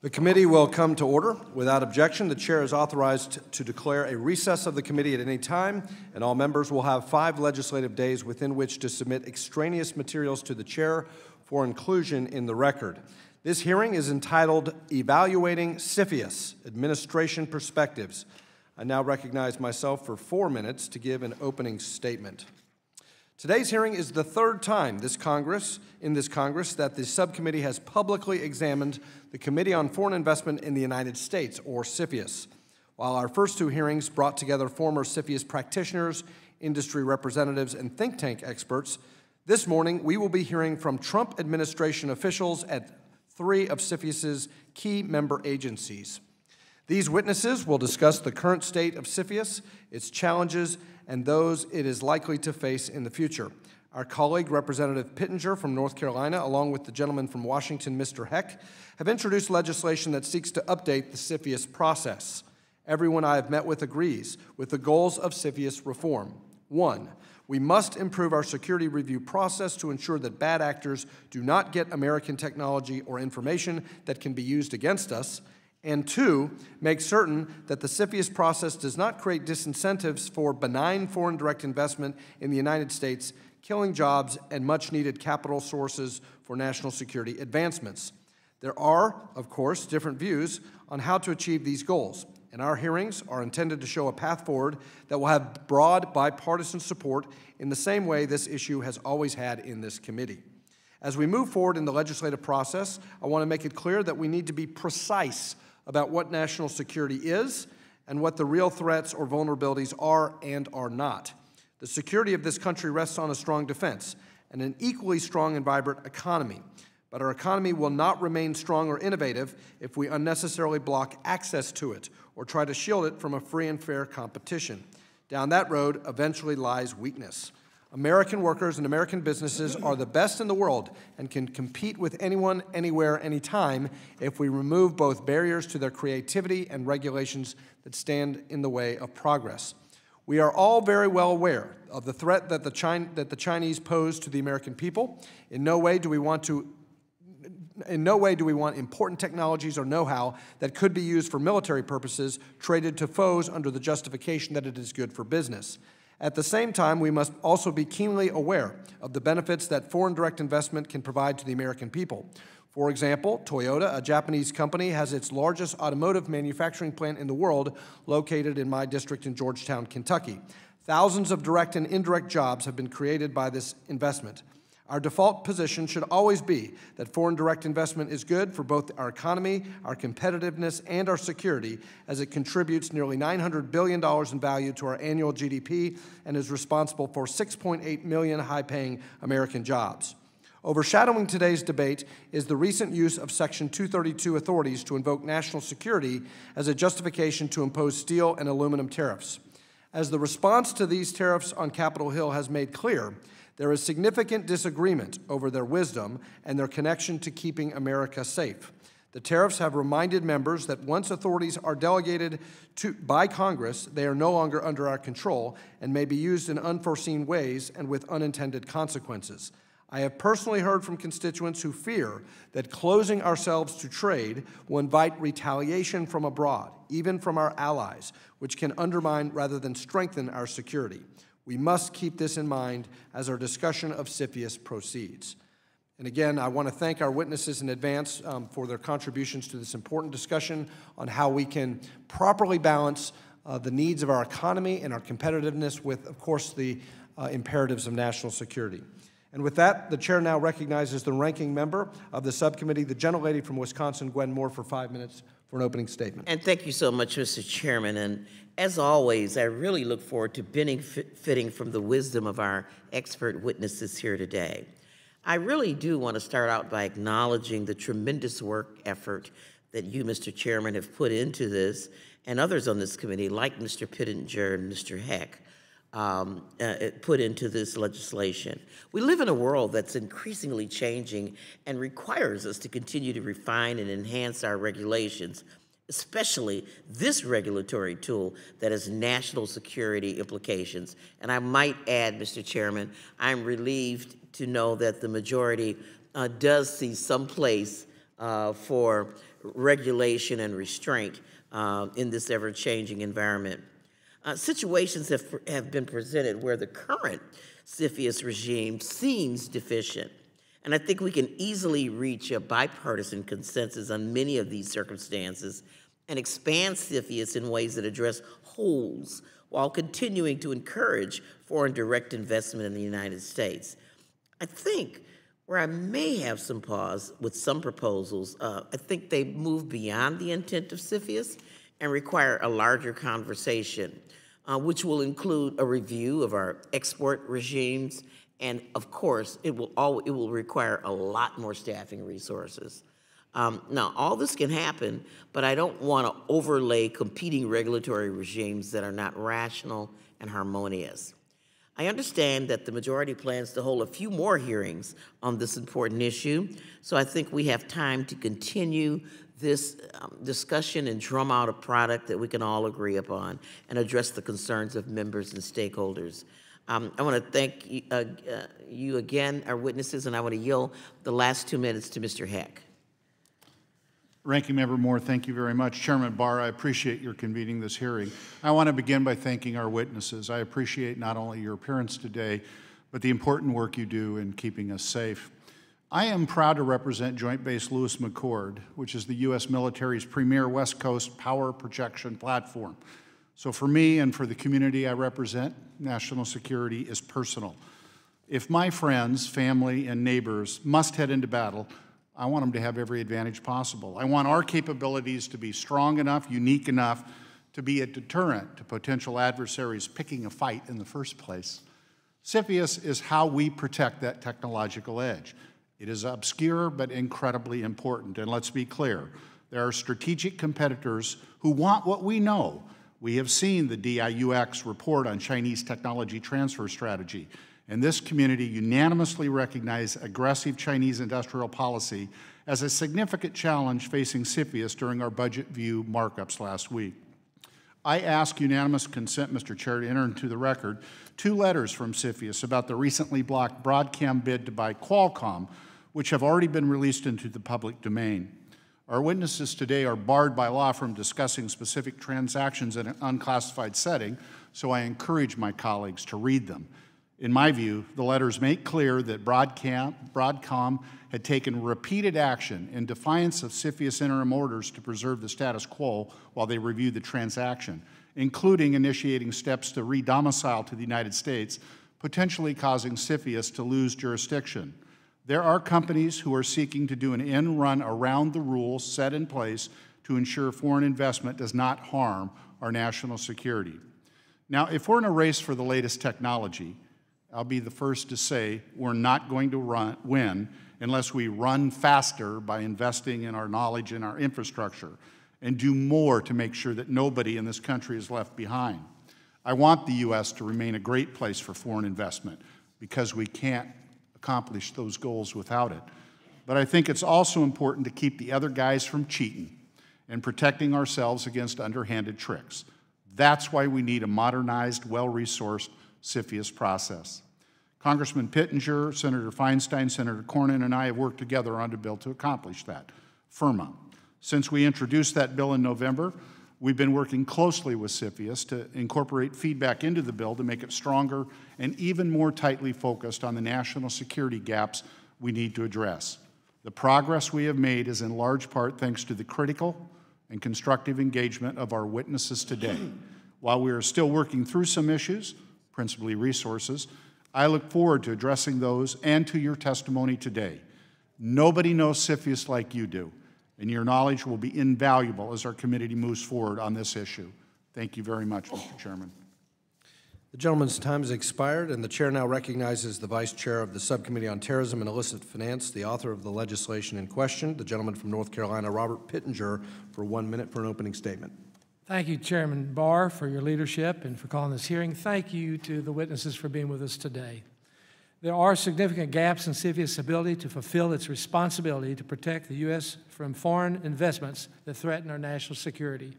The committee will come to order. Without objection, the chair is authorized to declare a recess of the committee at any time, and all members will have 5 legislative days within which to submit extraneous materials to the chair for inclusion in the record. This hearing is entitled Evaluating CFIUS, Administration Perspectives. I now recognize myself for 4 minutes to give an opening statement. Today's hearing is the 3rd time in this Congress that the subcommittee has publicly examined the Committee on Foreign Investment in the United States, or CFIUS. While our first 2 hearings brought together former CFIUS practitioners, industry representatives, and think tank experts, this morning we will be hearing from Trump administration officials at 3 of CFIUS's key member agencies. These witnesses will discuss the current state of CFIUS, its challenges, and those it is likely to face in the future. Our colleague, Representative Pittenger from North Carolina, along with the gentleman from Washington, Mr. Heck, have introduced legislation that seeks to update the CFIUS process. Everyone I have met with agrees with the goals of CFIUS reform. 1, we must improve our security review process to ensure that bad actors do not get American technology or information that can be used against us. And 2, make certain that the CFIUS process does not create disincentives for benign foreign direct investment in the United States, killing jobs and much-needed capital sources for national security advancements. There are, of course, different views on how to achieve these goals, and our hearings are intended to show a path forward that will have broad bipartisan support in the same way this issue has always had in this committee. As we move forward in the legislative process, I want to make it clear that we need to be precise about what national security is and what the real threats or vulnerabilities are and are not. The security of this country rests on a strong defense and an equally strong and vibrant economy. But our economy will not remain strong or innovative if we unnecessarily block access to it or try to shield it from a free and fair competition. Down that road eventually lies weakness. American workers and American businesses are the best in the world and can compete with anyone, anywhere, anytime if we remove both barriers to their creativity and regulations that stand in the way of progress. We are all very well aware of the threat that the Chinese pose to the American people. In no way do we want important technologies or know-how that could be used for military purposes traded to foes under the justification that it is good for business. At the same time, we must also be keenly aware of the benefits that foreign direct investment can provide to the American people. For example, Toyota, a Japanese company, has its largest automotive manufacturing plant in the world located in my district in Georgetown, Kentucky. Thousands of direct and indirect jobs have been created by this investment. Our default position should always be that foreign direct investment is good for both our economy, our competitiveness, and our security, as it contributes nearly $900 billion in value to our annual GDP and is responsible for 6.8 million high-paying American jobs. Overshadowing today's debate is the recent use of Section 232 authorities to invoke national security as a justification to impose steel and aluminum tariffs. As the response to these tariffs on Capitol Hill has made clear, there is significant disagreement over their wisdom and their connection to keeping America safe. The tariffs have reminded members that once authorities are delegated by Congress, they are no longer under our control and may be used in unforeseen ways and with unintended consequences. I have personally heard from constituents who fear that closing ourselves to trade will invite retaliation from abroad, even from our allies, which can undermine rather than strengthen our security. We must keep this in mind as our discussion of CFIUS proceeds. And again, I want to thank our witnesses in advance for their contributions to this important discussion on how we can properly balance the needs of our economy and our competitiveness with, of course, the imperatives of national security. And with that, the chair now recognizes the ranking member of the subcommittee, the gentlelady from Wisconsin, Gwen Moore, for 5 minutes for an opening statement. And thank you so much, Mr. Chairman. And as always, I really look forward to benefiting from the wisdom of our expert witnesses here today. I really do want to start out by acknowledging the tremendous work effort that you, Mr. Chairman, have put into this, and others on this committee, like Mr. Pittenger and Mr. Heck, put into this legislation. We live in a world that's increasingly changing and requires us to continue to refine and enhance our regulations, especially this regulatory tool that has national security implications. And I might add, Mr. Chairman, I'm relieved to know that the majority does see some place for regulation and restraint in this ever-changing environment. Situations have been presented where the current CFIUS regime seems deficient, and I think we can easily reach a bipartisan consensus on many of these circumstances and expand CFIUS in ways that address holes while continuing to encourage foreign direct investment in the United States. I think where I may have some pause with some proposals, I think they move beyond the intent of CFIUS and require a larger conversation, which will include a review of our export regimes, and of course, it will require a lot more staffing resources. Now, all this can happen, but I don't want to overlay competing regulatory regimes that are not rational and harmonious. I understand that the majority plans to hold a few more hearings on this important issue, so I think we have time to continue this discussion and drum out a product that we can all agree upon and address the concerns of members and stakeholders. I want to thank you again, our witnesses, and I want to yield the last 2 minutes to Mr. Heck. Ranking Member Moore, thank you very much. Chairman Barr, I appreciate your convening this hearing. I want to begin by thanking our witnesses. I appreciate not only your appearance today, but the important work you do in keeping us safe. I am proud to represent Joint Base Lewis McChord, which is the U.S. military's premier West Coast power projection platform. So for me and for the community I represent, national security is personal. If my friends, family, and neighbors must head into battle, I want them to have every advantage possible. I want our capabilities to be strong enough, unique enough, to be a deterrent to potential adversaries picking a fight in the first place. CFIUS is how we protect that technological edge. It is obscure but incredibly important, and let's be clear, there are strategic competitors who want what we know. We have seen the DIUX report on Chinese technology transfer strategy, and this community unanimously recognized aggressive Chinese industrial policy as a significant challenge facing CFIUS during our budget view markups last week. I ask unanimous consent, Mr. Chair, to enter into the record 2 letters from CFIUS about the recently blocked Broadcom bid to buy Qualcomm, which have already been released into the public domain. Our witnesses today are barred by law from discussing specific transactions in an unclassified setting, so I encourage my colleagues to read them. In my view, the letters make clear that Broadcom had taken repeated action in defiance of CFIUS interim orders to preserve the status quo while they reviewed the transaction, including initiating steps to re-domicile to the United States, potentially causing CFIUS to lose jurisdiction. There are companies who are seeking to do an end run around the rules set in place to ensure foreign investment does not harm our national security. Now, if we're in a race for the latest technology, I'll be the first to say we're not going to win unless we run faster by investing in our knowledge and our infrastructure and do more to make sure that nobody in this country is left behind. I want the U.S. to remain a great place for foreign investment because we can't accomplish those goals without it. But I think it's also important to keep the other guys from cheating and protecting ourselves against underhanded tricks. That's why we need a modernized, well-resourced CFIUS process. Congressman Pittenger, Senator Feinstein, Senator Cornyn, and I have worked together on a bill to accomplish that, FIRMA. Since we introduced that bill in November, we've been working closely with CFIUS to incorporate feedback into the bill to make it stronger and even more tightly focused on the national security gaps we need to address. The progress we have made is in large part thanks to the critical and constructive engagement of our witnesses today. While we are still working through some issues, principally resources, I look forward to addressing those and to your testimony today. Nobody knows CFIUS like you do, and your knowledge will be invaluable as our committee moves forward on this issue. Thank you very much, Mr. Chairman. The gentleman's time has expired, and the chair now recognizes the Vice Chair of the Subcommittee on Terrorism and Illicit Finance, the author of the legislation in question, the gentleman from North Carolina, Robert Pittenger, for 1 minute for an opening statement. Thank you, Chairman Barr, for your leadership and for calling this hearing. Thank you to the witnesses for being with us today. There are significant gaps in CFIUS' ability to fulfill its responsibility to protect the U.S. from foreign investments that threaten our national security.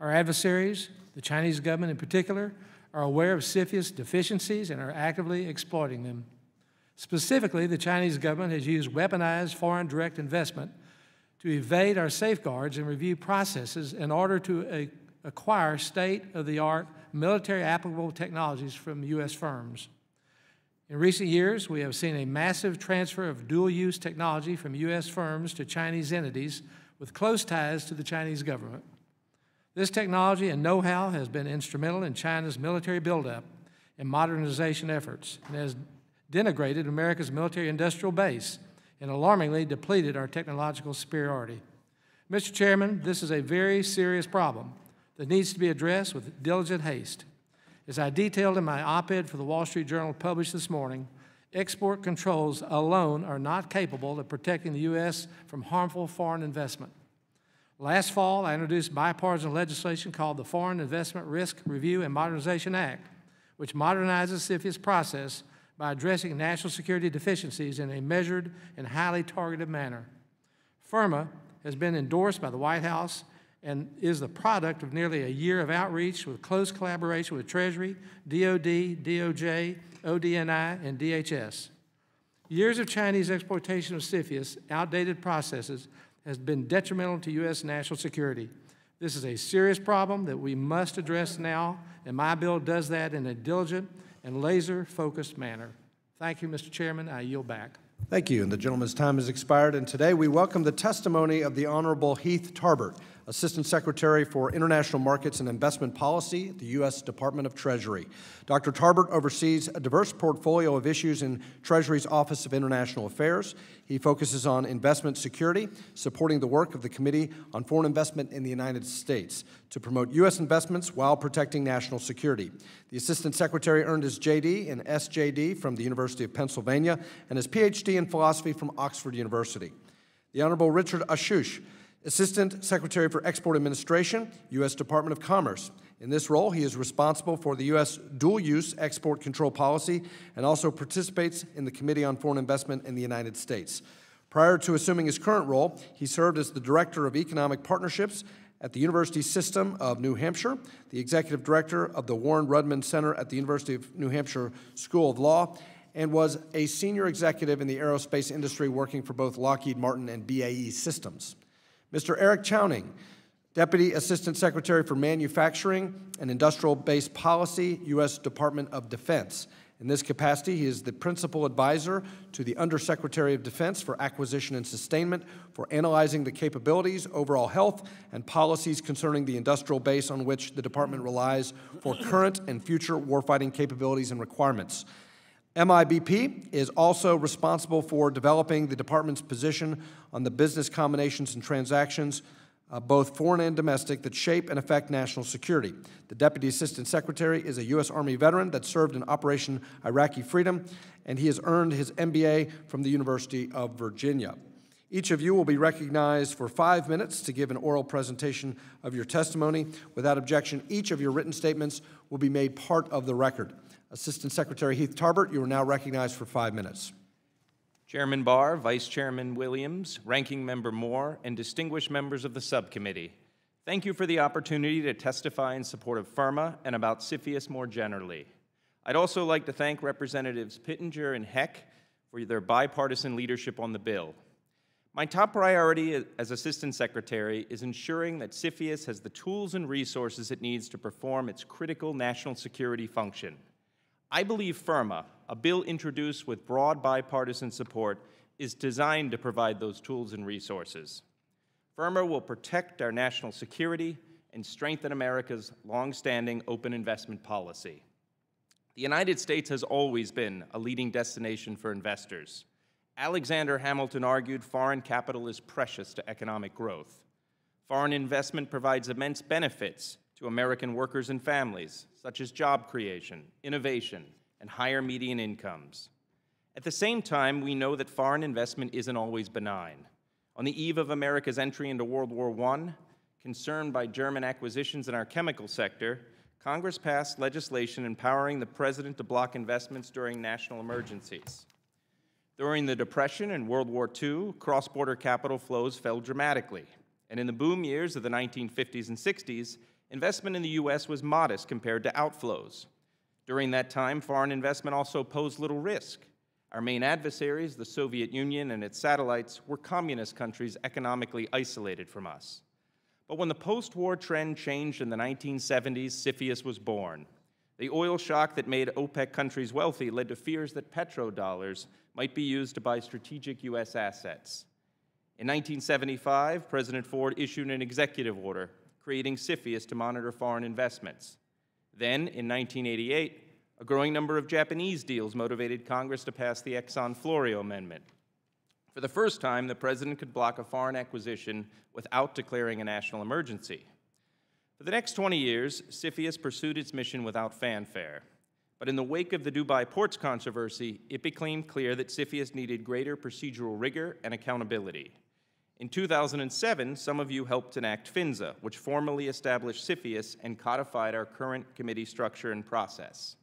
Our adversaries, the Chinese government in particular, are aware of CFIUS' deficiencies and are actively exploiting them. Specifically, the Chinese government has used weaponized foreign direct investment to evade our safeguards and review processes in order to acquire state-of-the-art military applicable technologies from U.S. firms. In recent years, we have seen a massive transfer of dual-use technology from U.S. firms to Chinese entities with close ties to the Chinese government. This technology and know-how has been instrumental in China's military buildup and modernization efforts and has denigrated America's military-industrial base and alarmingly depleted our technological superiority. Mr. Chairman, this is a very serious problem that needs to be addressed with diligent haste. As I detailed in my op-ed for the Wall Street Journal published this morning, export controls alone are not capable of protecting the U.S. from harmful foreign investment. Last fall, I introduced bipartisan legislation called the Foreign Investment Risk Review and Modernization Act, which modernizes CFIUS process by addressing national security deficiencies in a measured and highly targeted manner. FIRMA has been endorsed by the White House and is the product of nearly a year of outreach with close collaboration with Treasury, DOD, DOJ, ODNI, and DHS. Years of Chinese exploitation of CFIUS, outdated processes, has been detrimental to U.S. national security. This is a serious problem that we must address now, and my bill does that in a diligent and laser-focused manner. Thank you, Mr. Chairman. I yield back. Thank you, and the gentleman's time has expired, and today we welcome the testimony of the Honorable Heath Tarbert, Assistant Secretary for International Markets and Investment Policy at the U.S. Department of Treasury. Dr. Tarbert oversees a diverse portfolio of issues in Treasury's Office of International Affairs. He focuses on investment security, supporting the work of the Committee on Foreign Investment in the United States to promote U.S. investments while protecting national security. The Assistant Secretary earned his J.D. and S.J.D. from the University of Pennsylvania and his Ph.D. in philosophy from Oxford University. The Honorable Richard Ashush, Assistant Secretary for Export Administration, U.S. Department of Commerce. In this role, he is responsible for the U.S. dual-use export control policy and also participates in the Committee on Foreign Investment in the United States. Prior to assuming his current role, he served as the Director of Economic Partnerships at the University System of New Hampshire, the Executive Director of the Warren Rudman Center at the University of New Hampshire School of Law, and was a senior executive in the aerospace industry working for both Lockheed Martin and BAE Systems. Mr. Eric Chowning, Deputy Assistant Secretary for Manufacturing and Industrial Base Policy, U.S. Department of Defense. In this capacity, he is the Principal Advisor to the Undersecretary of Defense for Acquisition and Sustainment for analyzing the capabilities, overall health, and policies concerning the industrial base on which the Department relies for current and future warfighting capabilities and requirements. MIBP is also responsible for developing the Department's position on the business combinations and transactions, both foreign and domestic, that shape and affect national security. The Deputy Assistant Secretary is a U.S. Army veteran that served in Operation Iraqi Freedom, and he has earned his MBA from the University of Virginia. Each of you will be recognized for 5 minutes to give an oral presentation of your testimony. Without objection, each of your written statements will be made part of the record. Assistant Secretary Heath Tarbert, you are now recognized for 5 minutes. Chairman Barr, Vice Chairman Williams, Ranking Member Moore, and distinguished members of the subcommittee, thank you for the opportunity to testify in support of FIRMA and about CFIUS more generally. I'd also like to thank Representatives Pittenger and Heck for their bipartisan leadership on the bill. My top priority as Assistant Secretary is ensuring that CFIUS has the tools and resources it needs to perform its critical national security function. I believe FIRMA, a bill introduced with broad bipartisan support, is designed to provide those tools and resources. FIRMA will protect our national security and strengthen America's long-standing open investment policy. The United States has always been a leading destination for investors. Alexander Hamilton argued foreign capital is precious to economic growth. Foreign investment provides immense benefits to American workers and families, such as job creation, innovation, and higher median incomes. At the same time, we know that foreign investment isn't always benign. On the eve of America's entry into World War I, concerned by German acquisitions in our chemical sector, Congress passed legislation empowering the President to block investments during national emergencies. During the Depression and World War II, cross-border capital flows fell dramatically, and in the boom years of the 1950s and 60s, investment in the U.S. was modest compared to outflows. During that time, foreign investment also posed little risk. Our main adversaries, the Soviet Union and its satellites, were communist countries economically isolated from us. But when the post-war trend changed in the 1970s, CFIUS was born. The oil shock that made OPEC countries wealthy led to fears that petrodollars might be used to buy strategic U.S. assets. In 1975, President Ford issued an executive order creating CFIUS to monitor foreign investments. Then, in 1988, a growing number of Japanese deals motivated Congress to pass the Exxon-Florio Amendment. For the first time, the president could block a foreign acquisition without declaring a national emergency. For the next 20 years, CFIUS pursued its mission without fanfare. But in the wake of the Dubai ports controversy, it became clear that CFIUS needed greater procedural rigor and accountability. In 2007, some of you helped enact FINSA, which formally established CFIUS and codified our current committee structure and process.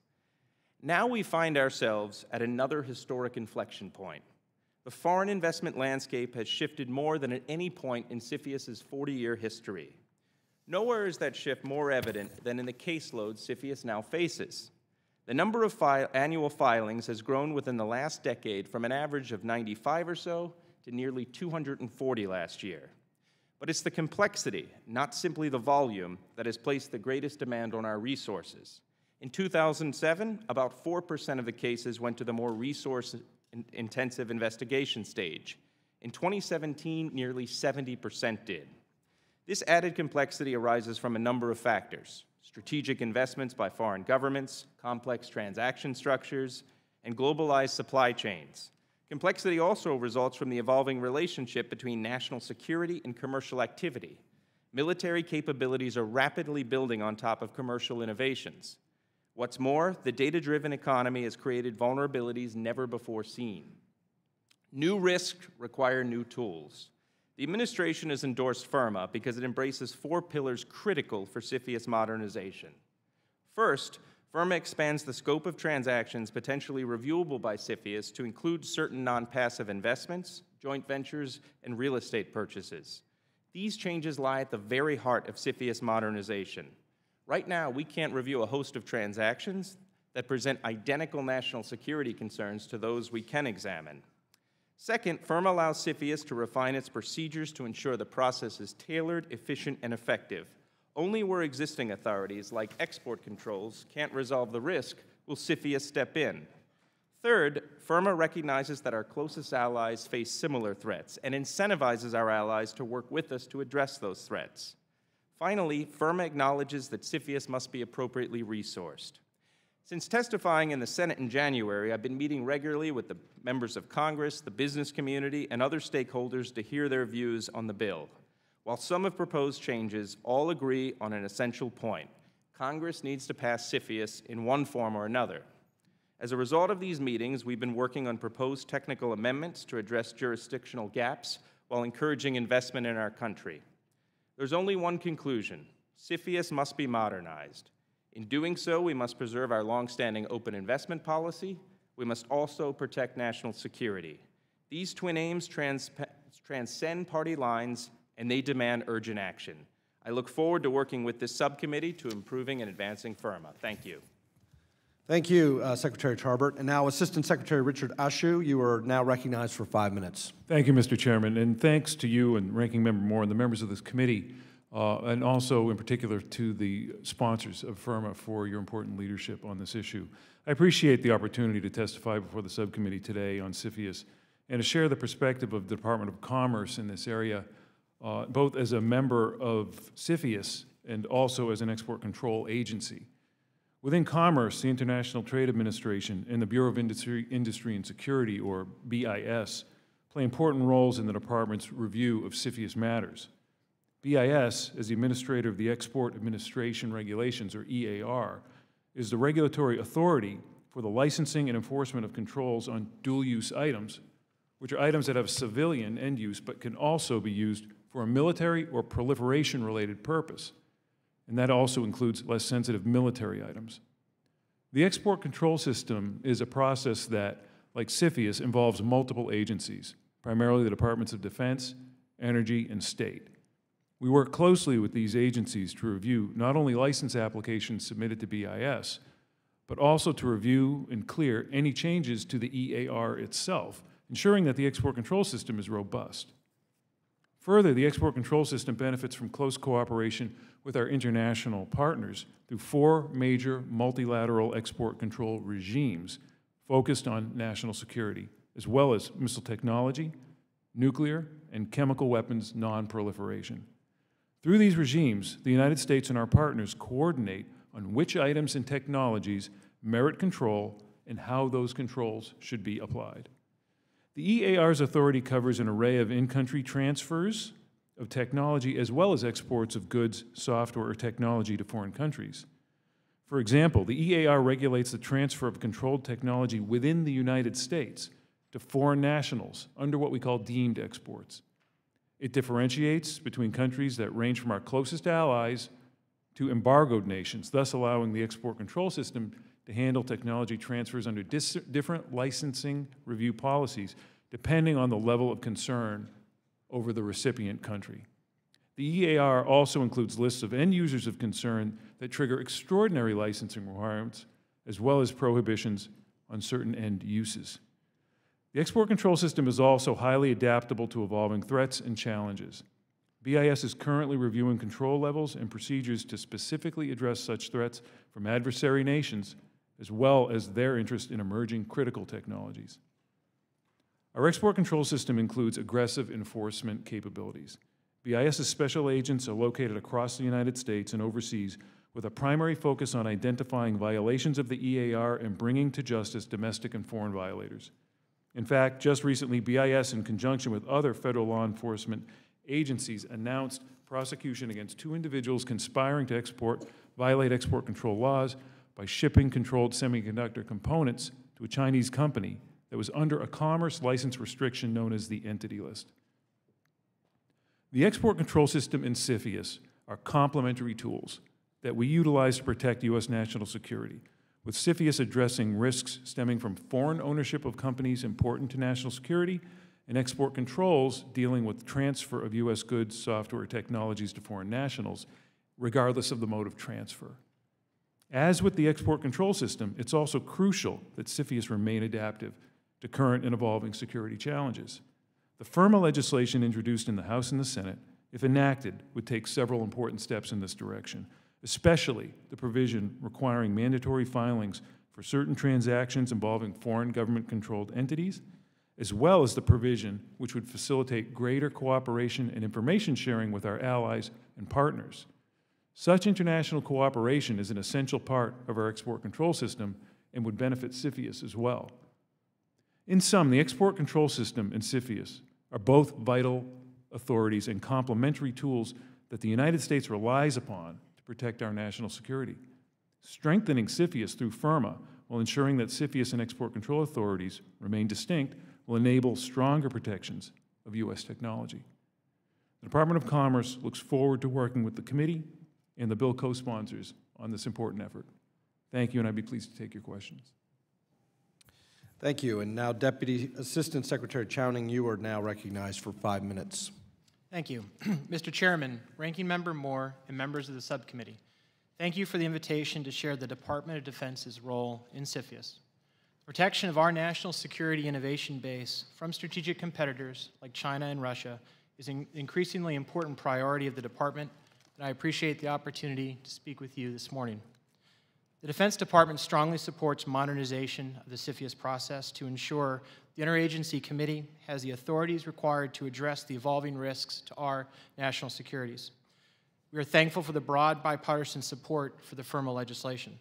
Now we find ourselves at another historic inflection point. The foreign investment landscape has shifted more than at any point in CFIUS's 40-year history. Nowhere is that shift more evident than in the caseload CFIUS now faces. The number of annual filings has grown within the last decade from an average of 95 or so to nearly 240 last year. But it's the complexity, not simply the volume, that has placed the greatest demand on our resources. In 2007, about 4% of the cases went to the more resource-intensive investigation stage. In 2017, nearly 70% did. This added complexity arises from a number of factors: strategic investments by foreign governments, complex transaction structures, and globalized supply chains. Complexity also results from the evolving relationship between national security and commercial activity. Military capabilities are rapidly building on top of commercial innovations. What's more, the data-driven economy has created vulnerabilities never before seen. New risks require new tools. The administration has endorsed FIRMA because it embraces 4 pillars critical for CFIUS modernization. First, FIRMA expands the scope of transactions potentially reviewable by CFIUS to include certain non-passive investments, joint ventures, and real estate purchases. These changes lie at the very heart of CFIUS modernization. Right now, we can't review a host of transactions that present identical national security concerns to those we can examine. Second, FIRMA allows CFIUS to refine its procedures to ensure the process is tailored, efficient, and effective. Only where existing authorities, like export controls, can't resolve the risk will CFIUS step in. Third, FIRMA recognizes that our closest allies face similar threats and incentivizes our allies to work with us to address those threats. Finally, FIRMA acknowledges that CFIUS must be appropriately resourced. Since testifying in the Senate in January, I've been meeting regularly with the members of Congress, the business community, and other stakeholders to hear their views on the bill. While some have proposed changes, all agree on an essential point: Congress needs to pass CFIUS in one form or another. As a result of these meetings, we've been working on proposed technical amendments to address jurisdictional gaps while encouraging investment in our country. There's only one conclusion: CFIUS must be modernized. In doing so, we must preserve our longstanding open investment policy. We must also protect national security. These twin aims transcend party lines, and they demand urgent action. I look forward to working with this subcommittee to improving and advancing FIRMA. Thank you. Thank you, Secretary Tarbert. And now, Assistant Secretary Richard Ashew, you are now recognized for 5 minutes. Thank you, Mr. Chairman, and thanks to you and Ranking Member Moore and the members of this committee, and also in particular to the sponsors of FIRMA for your important leadership on this issue. I appreciate the opportunity to testify before the subcommittee today on CFIUS and to share the perspective of the Department of Commerce in this area, both as a member of CFIUS and also as an export control agency. Within Commerce, the International Trade Administration and the Bureau of Industry and Security, or BIS, play important roles in the Department's review of CFIUS matters. BIS, as the administrator of the Export Administration Regulations, or EAR, is the regulatory authority for the licensing and enforcement of controls on dual-use items, which are items that have civilian end use but can also be used for a military or proliferation-related purpose. And that also includes less sensitive military items. The export control system is a process that, like CFIUS, involves multiple agencies, primarily the Departments of Defense, Energy, and State. We work closely with these agencies to review not only license applications submitted to BIS, but also to review and clear any changes to the EAR itself, ensuring that the export control system is robust. Further, the export control system benefits from close cooperation with our international partners through 4 major multilateral export control regimes focused on national security, as well as missile technology, nuclear, and chemical weapons non-proliferation. Through these regimes, the United States and our partners coordinate on which items and technologies merit control and how those controls should be applied. The EAR's authority covers an array of in-country transfers of technology as well as exports of goods, software, or technology to foreign countries. For example, the EAR regulates the transfer of controlled technology within the United States to foreign nationals under what we call deemed exports. It differentiates between countries that range from our closest allies to embargoed nations, thus allowing the export control system to handle technology transfers under different licensing review policies, depending on the level of concern over the recipient country. The EAR also includes lists of end users of concern that trigger extraordinary licensing requirements, as well as prohibitions on certain end uses. The export control system is also highly adaptable to evolving threats and challenges. BIS is currently reviewing control levels and procedures to specifically address such threats from adversary nations, as well as their interest in emerging critical technologies. Our export control system includes aggressive enforcement capabilities. BIS's special agents are located across the United States and overseas with a primary focus on identifying violations of the EAR and bringing to justice domestic and foreign violators. In fact, just recently, BIS, in conjunction with other federal law enforcement agencies, announced prosecution against 2 individuals conspiring to violate export control laws by shipping controlled semiconductor components to a Chinese company that was under a commerce license restriction known as the Entity List. The export control system and CFIUS are complementary tools that we utilize to protect U.S. national security, with CFIUS addressing risks stemming from foreign ownership of companies important to national security and export controls dealing with transfer of U.S. goods, software, or technologies to foreign nationals, regardless of the mode of transfer. As with the export control system, it's also crucial that CFIUS remain adaptive to current and evolving security challenges. The FIRMA legislation introduced in the House and the Senate, if enacted, would take several important steps in this direction, especially the provision requiring mandatory filings for certain transactions involving foreign government-controlled entities, as well as the provision which would facilitate greater cooperation and information sharing with our allies and partners. Such international cooperation is an essential part of our export control system and would benefit CFIUS as well. In sum, the export control system and CFIUS are both vital authorities and complementary tools that the United States relies upon to protect our national security. Strengthening CFIUS through FIRMA while ensuring that CFIUS and export control authorities remain distinct will enable stronger protections of U.S. technology. The Department of Commerce looks forward to working with the committee and the bill co-sponsors on this important effort. Thank you, and I'd be pleased to take your questions. Thank you. And now, Deputy Assistant Secretary Chowning, you are now recognized for 5 minutes. Thank you. Mr. Chairman, Ranking Member Moore, and members of the subcommittee, thank you for the invitation to share the Department of Defense's role in CFIUS. Protection of our national security innovation base from strategic competitors like China and Russia is an increasingly important priority of the Department, and I appreciate the opportunity to speak with you this morning. The Defense Department strongly supports modernization of the CFIUS process to ensure the Interagency Committee has the authorities required to address the evolving risks to our national securities. We are thankful for the broad bipartisan support for the FIRMA legislation.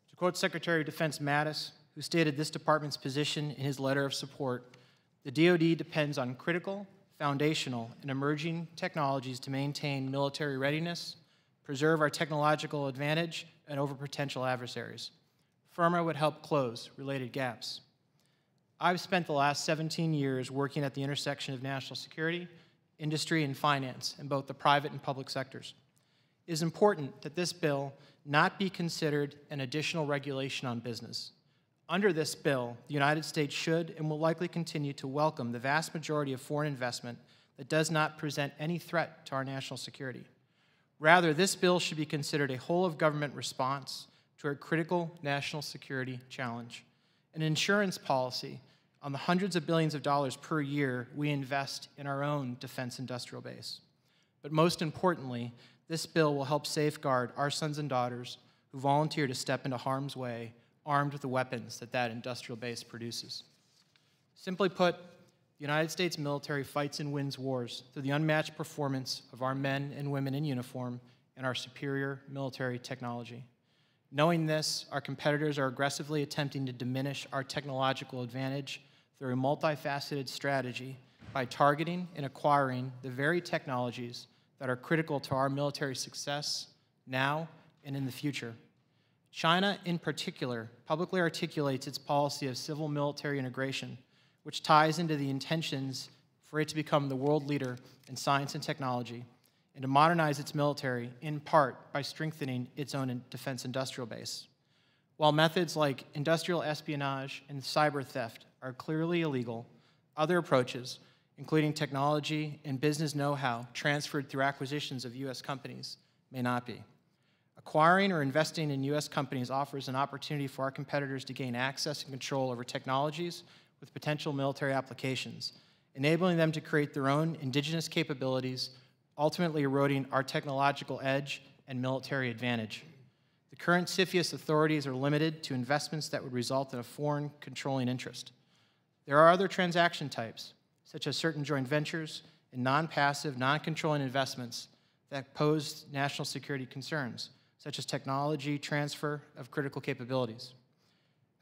To quote Secretary of Defense Mattis, who stated this department's position in his letter of support, the DoD depends on critical, foundational, and emerging technologies to maintain military readiness, preserve our technological advantage, and over potential adversaries. FIRMA would help close related gaps. I've spent the last 17 years working at the intersection of national security, industry, and finance in both the private and public sectors. It is important that this bill not be considered an additional regulation on business. Under this bill, the United States should and will likely continue to welcome the vast majority of foreign investment that does not present any threat to our national security. Rather, this bill should be considered a whole-of-government response to our critical national security challenge, an insurance policy on the hundreds of billions of dollars per year we invest in our own defense industrial base. But most importantly, this bill will help safeguard our sons and daughters who volunteer to step into harm's way armed with the weapons that industrial base produces. Simply put, the United States military fights and wins wars through the unmatched performance of our men and women in uniform and our superior military technology. Knowing this, our competitors are aggressively attempting to diminish our technological advantage through a multifaceted strategy by targeting and acquiring the very technologies that are critical to our military success now and in the future. China, in particular, publicly articulates its policy of civil-military integration, which ties into the intentions for it to become the world leader in science and technology and to modernize its military, in part by strengthening its own defense industrial base. While methods like industrial espionage and cyber theft are clearly illegal, other approaches, including technology and business know-how transferred through acquisitions of U.S. companies, may not be. Acquiring or investing in U.S. companies offers an opportunity for our competitors to gain access and control over technologies with potential military applications, enabling them to create their own indigenous capabilities, ultimately eroding our technological edge and military advantage. The current CFIUS authorities are limited to investments that would result in a foreign controlling interest. There are other transaction types, such as certain joint ventures and non-passive, non-controlling investments that pose national security concerns, such as technology transfer of critical capabilities.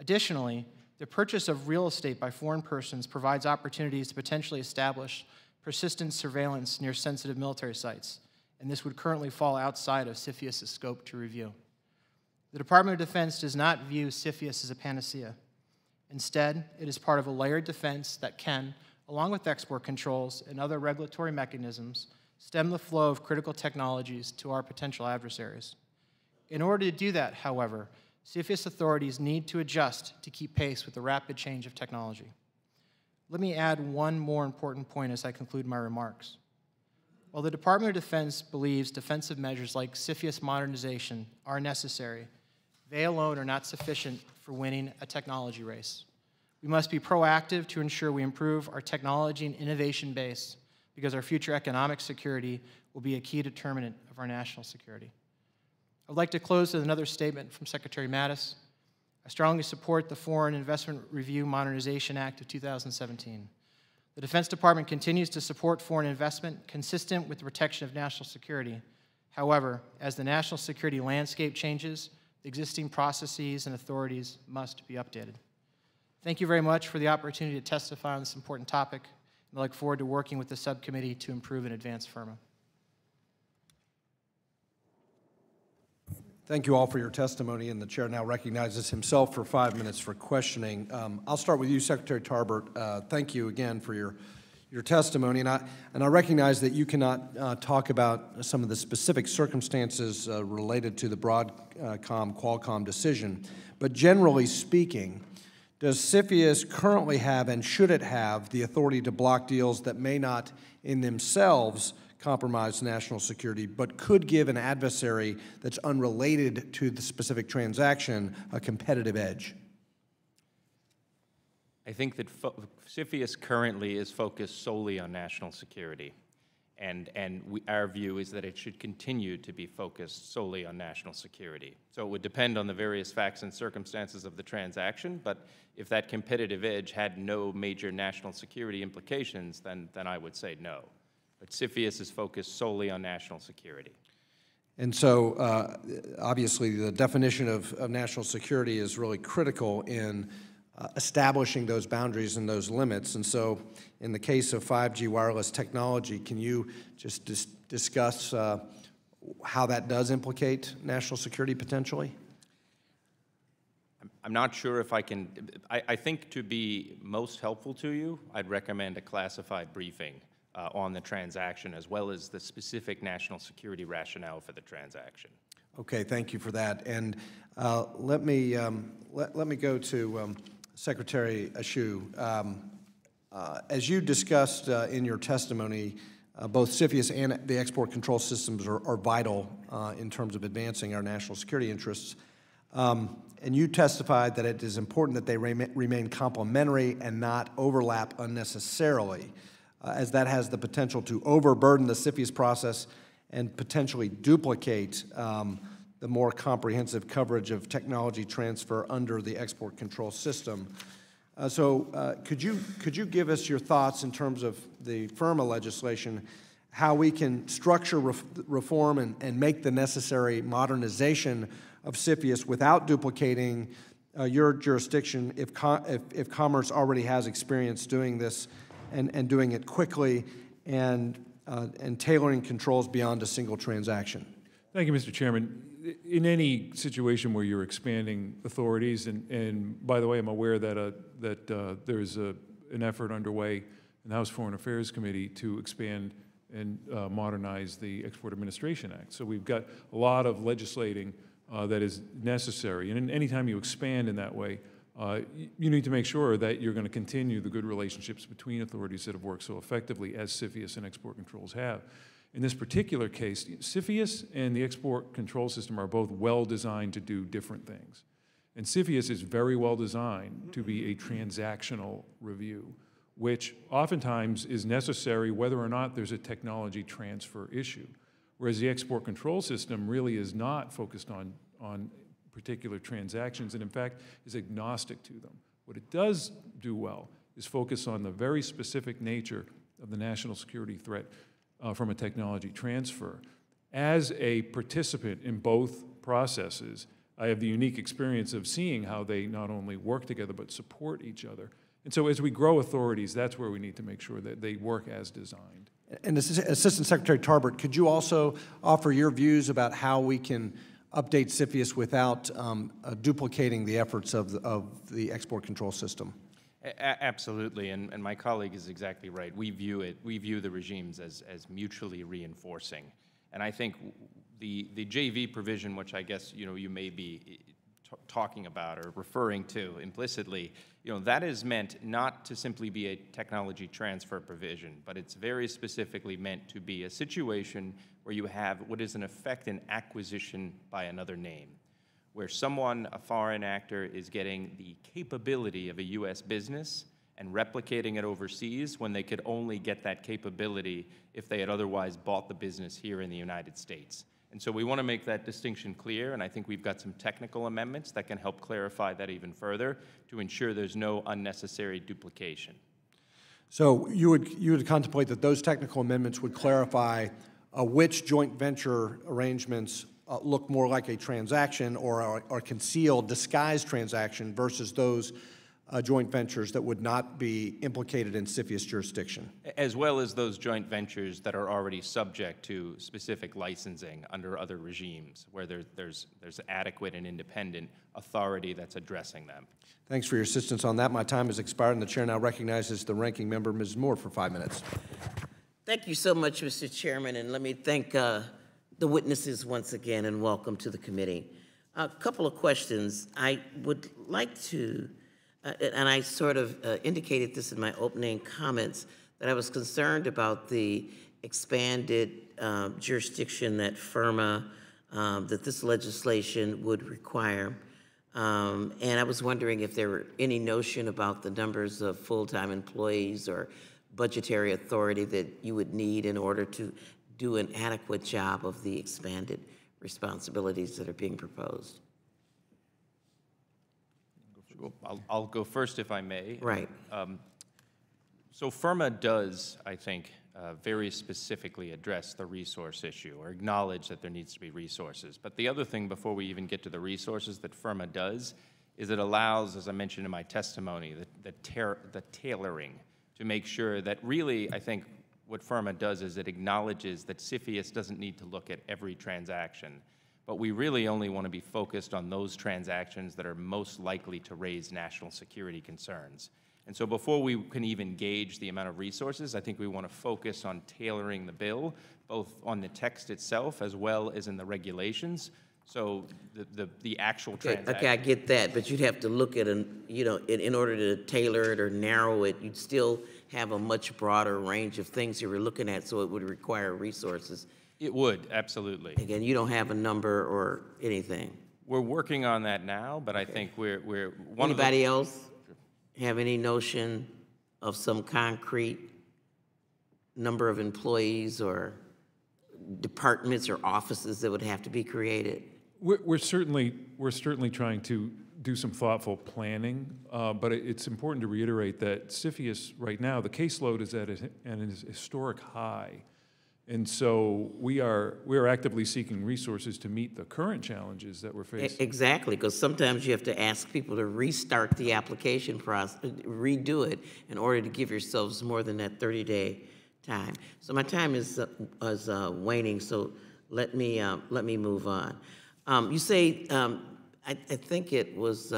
Additionally, the purchase of real estate by foreign persons provides opportunities to potentially establish persistent surveillance near sensitive military sites, and this would currently fall outside of CFIUS's scope to review. The Department of Defense does not view CFIUS as a panacea. Instead, it is part of a layered defense that can, along with export controls and other regulatory mechanisms, stem the flow of critical technologies to our potential adversaries. In order to do that, however, CFIUS authorities need to adjust to keep pace with the rapid change of technology. Let me add one more important point as I conclude my remarks. While the Department of Defense believes defensive measures like CFIUS modernization are necessary, they alone are not sufficient for winning a technology race. We must be proactive to ensure we improve our technology and innovation base because our future economic security will be a key determinant of our national security. I'd like to close with another statement from Secretary Mattis. I strongly support the Foreign Investment Review Modernization Act of 2017. The Defense Department continues to support foreign investment consistent with the protection of national security. However, as the national security landscape changes, the existing processes and authorities must be updated. Thank you very much for the opportunity to testify on this important topic, and I look forward to working with the subcommittee to improve and advance FIRMA. Thank you all for your testimony, and the chair now recognizes himself for 5 minutes for questioning. I'll start with you, Secretary Tarbert. Thank you again for your testimony, and I recognize that you cannot talk about some of the specific circumstances related to the Broadcom-Qualcomm decision, but generally speaking, does CFIUS currently have and should it have the authority to block deals that may not in themselves compromise national security, but could give an adversary that's unrelated to the specific transaction a competitive edge? I think that CFIUS currently is focused solely on national security, and our view is that it should continue to be focused solely on national security. So it would depend on the various facts and circumstances of the transaction, but if that competitive edge had no major national security implications, then I would say no. But CFIUS is focused solely on national security. And so, obviously, the definition of national security is really critical in establishing those boundaries and those limits. And so, in the case of 5G wireless technology, can you just discuss how that does implicate national security potentially? I'm not sure if I can. I think to be most helpful to you, I'd recommend a classified briefing on the transaction, as well as the specific national security rationale for the transaction. Okay, thank you for that. And let me go to Secretary Ashu. As you discussed in your testimony, both CFIUS and the export control systems are vital in terms of advancing our national security interests. And you testified that it is important that they remain complementary and not overlap unnecessarily, as that has the potential to overburden the CFIUS process and potentially duplicate the more comprehensive coverage of technology transfer under the export control system. Could you give us your thoughts in terms of the FIRMA legislation, how we can structure reform and make the necessary modernization of CFIUS without duplicating your jurisdiction if Commerce already has experience doing this and doing it quickly and tailoring controls beyond a single transaction? Thank you, Mr. Chairman. In any situation where you're expanding authorities, and by the way, I'm aware that there's an effort underway in the House Foreign Affairs Committee to expand and modernize the Export Administration Act. So we've got a lot of legislating that is necessary. And anytime you expand in that way, you need to make sure that you're going to continue the good relationships between authorities that have worked so effectively as CFIUS and export controls have. In this particular case, CFIUS and the export control system are both well designed to do different things. And CFIUS is very well designed to be a transactional review, which oftentimes is necessary whether or not there's a technology transfer issue. Whereas the export control system really is not focused on particular transactions and in fact is agnostic to them. What it does do well is focus on the very specific nature of the national security threat from a technology transfer. As a participant in both processes, I have the unique experience of seeing how they not only work together but support each other. And so as we grow authorities, that's where we need to make sure that they work as designed. And Assistant Secretary Tarbert, could you also offer your views about how we can update CFIUS without duplicating the efforts of the export control system? Absolutely, and my colleague is exactly right. We view the regimes as mutually reinforcing. And I think the JV provision, which I guess you may be talking about or referring to implicitly, that is meant not to simply be a technology transfer provision, but it's very specifically meant to be a situation where you have what is in effect an acquisition by another name, where someone, a foreign actor, is getting the capability of a U.S. business and replicating it overseas when they could only get that capability if they had otherwise bought the business here in the United States. And so we want to make that distinction clear, and I think we've got some technical amendments that can help clarify that even further to ensure there's no unnecessary duplication. So you would contemplate that those technical amendments would clarify which joint venture arrangements look more like a transaction or concealed, disguised transaction versus those joint ventures that would not be implicated in CFIUS jurisdiction. As well as those joint ventures that are already subject to specific licensing under other regimes where there's adequate and independent authority that's addressing them. Thanks for your assistance on that. My time has expired, and the chair now recognizes the ranking member, Ms. Moore, for 5 minutes. Thank you so much, Mr. Chairman, and let me thank the witnesses once again and welcome to the committee. A couple of questions. I would like to and I sort of indicated this in my opening comments, that I was concerned about the expanded jurisdiction that FIRMA, that this legislation would require. And I was wondering if there were any notion about the numbers of full-time employees or budgetary authority that you would need in order to do an adequate job of the expanded responsibilities that are being proposed. I'll go first if I may. Right. So FIRMA does, I think, very specifically address the resource issue or acknowledge that there needs to be resources. But the other thing before we even get to the resources that FIRMA does is it allows, as I mentioned in my testimony, the tailoring to make sure that really, I think, what FIRMA does is it acknowledges that CFIUS doesn't need to look at every transaction, but we really only want to be focused on those transactions that are most likely to raise national security concerns. And so before we can even gauge the amount of resources, I think we want to focus on tailoring the bill, both on the text itself as well as in the regulations. So the actual transaction. Okay, I get that, but you'd have to look at, in order to tailor it or narrow it, you'd still have a much broader range of things you were looking at, so it would require resources. It would, absolutely. Again, you don't have a number or anything. We're working on that now, but I think we're one Anybody else have any notion of some concrete number of employees or departments or offices that would have to be created? We're certainly trying to do some thoughtful planning, but it's important to reiterate that CFIUS right now, the caseload is at an historic high. And so we are actively seeking resources to meet the current challenges that we're facing. Exactly, because sometimes you have to ask people to restart the application process, redo it, in order to give yourselves more than that 30-day time. So my time is waning, so let me move on. You say, I think it was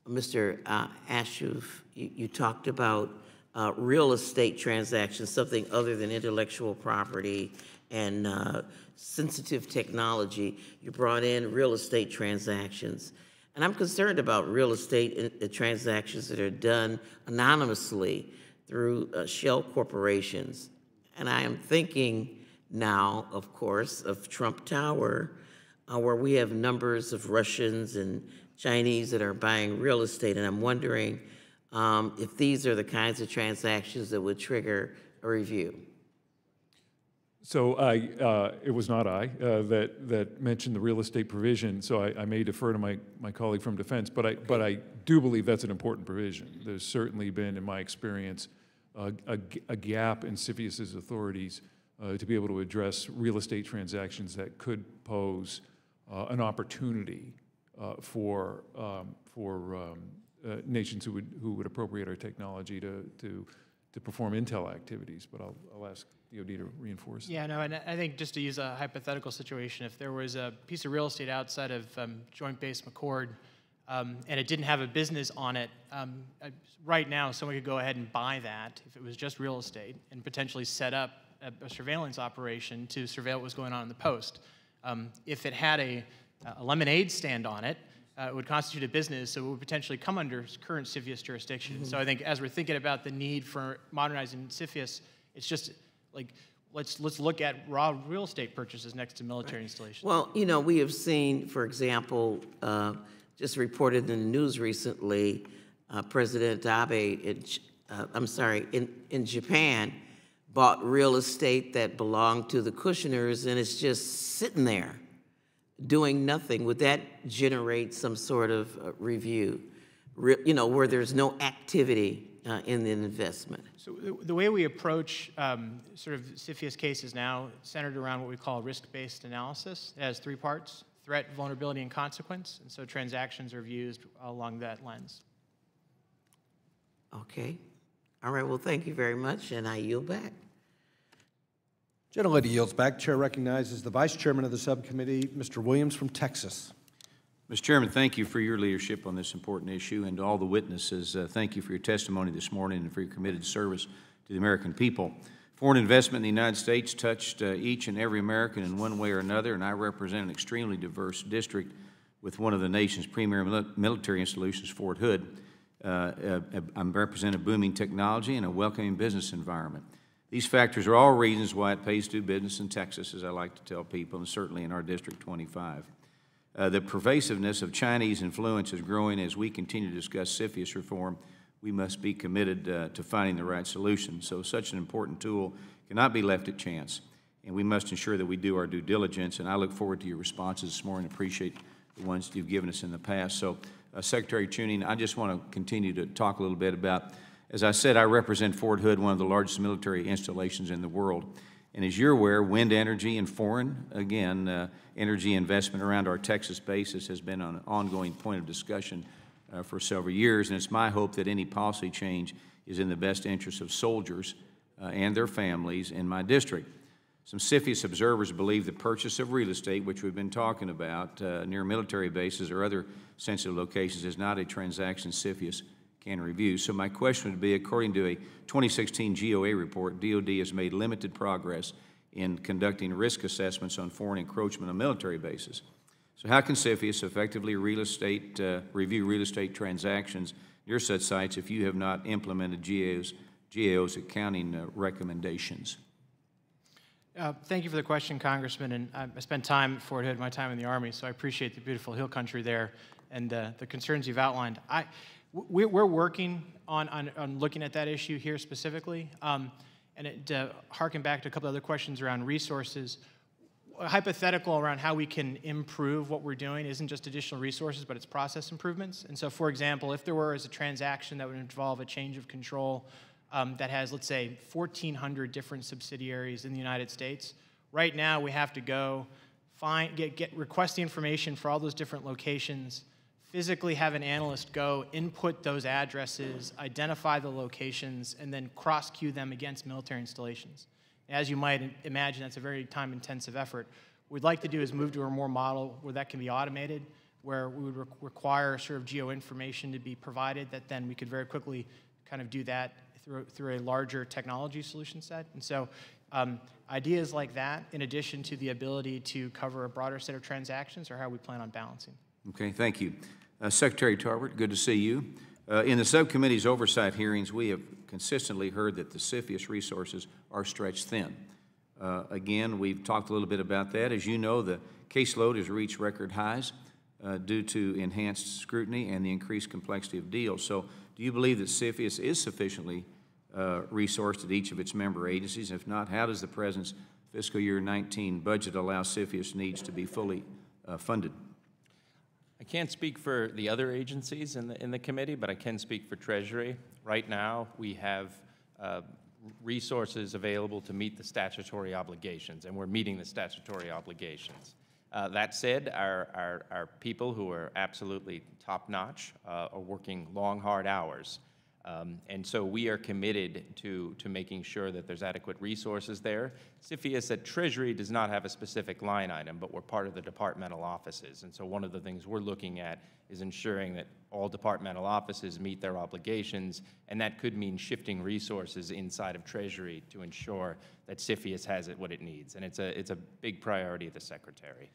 Mr. Ashuf, you talked about real estate transactions, something other than intellectual property and sensitive technology. You brought in real estate transactions. And I'm concerned about real estate transactions that are done anonymously through shell corporations. And I am thinking now, of course, of Trump Tower, where we have numbers of Russians and Chinese that are buying real estate. And I'm wondering if these are the kinds of transactions that would trigger a review. So it was not I that mentioned the real estate provision, so I may defer to my colleague from Defense, but I do believe that's an important provision. There's certainly been, in my experience, a gap in CFIUS's authorities to be able to address real estate transactions that could pose an opportunity for nations who would appropriate our technology to perform intel activities. But I'll ask DoD to reinforce. Yeah, no, and I think just to use a hypothetical situation, if there was a piece of real estate outside of Joint Base McChord and it didn't have a business on it, right now someone could go ahead and buy that if it was just real estate and potentially set up a surveillance operation to surveil what was going on in the post. If it had a lemonade stand on it, it would constitute a business, so it would potentially come under current CFIUS jurisdiction. Mm-hmm. So I think as we're thinking about the need for modernizing CFIUS, it's just like, let's look at raw real estate purchases next to military installations. Well, you know, we have seen, for example, just reported in the news recently, President Abe in Japan bought real estate that belonged to the Kushners, and it's just sitting there doing nothing. Would that generate some sort of review, you know, where there's no activity in the investment? So the way we approach sort of CFIUS cases now centered around what we call risk-based analysis. It has three parts: threat, vulnerability, and consequence. And so transactions are viewed along that lens. Okay. All right, well, thank you very much, and I yield back. Gentlelady yields back. Chair recognizes the Vice Chairman of the Subcommittee, Mr. Williams from Texas. Mr. Chairman, thank you for your leadership on this important issue, and to all the witnesses, thank you for your testimony this morning and for your committed service to the American people. Foreign investment in the United States touched each and every American in one way or another, and I represent an extremely diverse district with one of the nation's premier military installations, Fort Hood. I represent a booming technology and a welcoming business environment. These factors are all reasons why it pays to do business in Texas, as I like to tell people, and certainly in our District 25. The pervasiveness of Chinese influence is growing. As we continue to discuss CFIUS reform, we must be committed to finding the right solution. So such an important tool cannot be left at chance, and we must ensure that we do our due diligence, and I look forward to your responses this morning. Appreciate the ones you've given us in the past. So, Secretary Tuning, I just want to continue to talk a little bit about, as I said, I represent Fort Hood, one of the largest military installations in the world. And as you're aware, wind energy and foreign, again, energy investment around our Texas bases has been an ongoing point of discussion for several years. And it's my hope that any policy change is in the best interest of soldiers and their families in my district. Some CFIUS observers believe the purchase of real estate, which we've been talking about, near military bases or other sensitive locations, is not a transaction CFIUS can review. So my question would be, according to a 2016 GOA report, DOD has made limited progress in conducting risk assessments on foreign encroachment on military bases. So how can CFIUS effectively review real estate transactions near such sites if you have not implemented GAO's accounting recommendations? Thank you for the question, Congressman. And I spent time at Fort Hood, my time in the Army, so I appreciate the beautiful hill country there and the concerns you've outlined. We're working on looking at that issue here specifically. And to harken back to a couple other questions around resources, a hypothetical around how we can improve what we're doing isn't just additional resources, but it's process improvements. And so, for example, if there was a transaction that would involve a change of control that has, let's say, 1,400 different subsidiaries in the United States, right now we have to go request the information for all those different locations, physically have an analyst go input those addresses, identify the locations, and then cross-queue them against military installations. As you might imagine, that's a very time-intensive effort. What we'd like to do is move to a more model where that can be automated, where we would require sort of geo-information to be provided, that then we could very quickly kind of do that through a larger technology solution set. And so ideas like that, in addition to the ability to cover a broader set of transactions, are how we plan on balancing. Okay, thank you. Secretary Tarbert, good to see you. In the subcommittee's oversight hearings, we have consistently heard that the CFIUS resources are stretched thin. Again, we've talked a little bit about that. As you know, the caseload has reached record highs due to enhanced scrutiny and the increased complexity of deals. So do you believe that CFIUS is sufficiently resourced at each of its member agencies? If not, how does the President's fiscal year 19 budget allow CFIUS needs to be fully funded? I can't speak for the other agencies in the committee, but I can speak for Treasury. Right now, we have resources available to meet the statutory obligations, and we're meeting the statutory obligations. That said, our people who are absolutely top-notch are working long, hard hours. And so we are committed to making sure that there's adequate resources there. CFIUS at Treasury does not have a specific line item, but we're part of the departmental offices. And so one of the things we're looking at is ensuring that all departmental offices meet their obligations, and that could mean shifting resources inside of Treasury to ensure that CFIUS has what it needs. And it's a big priority of the Secretary.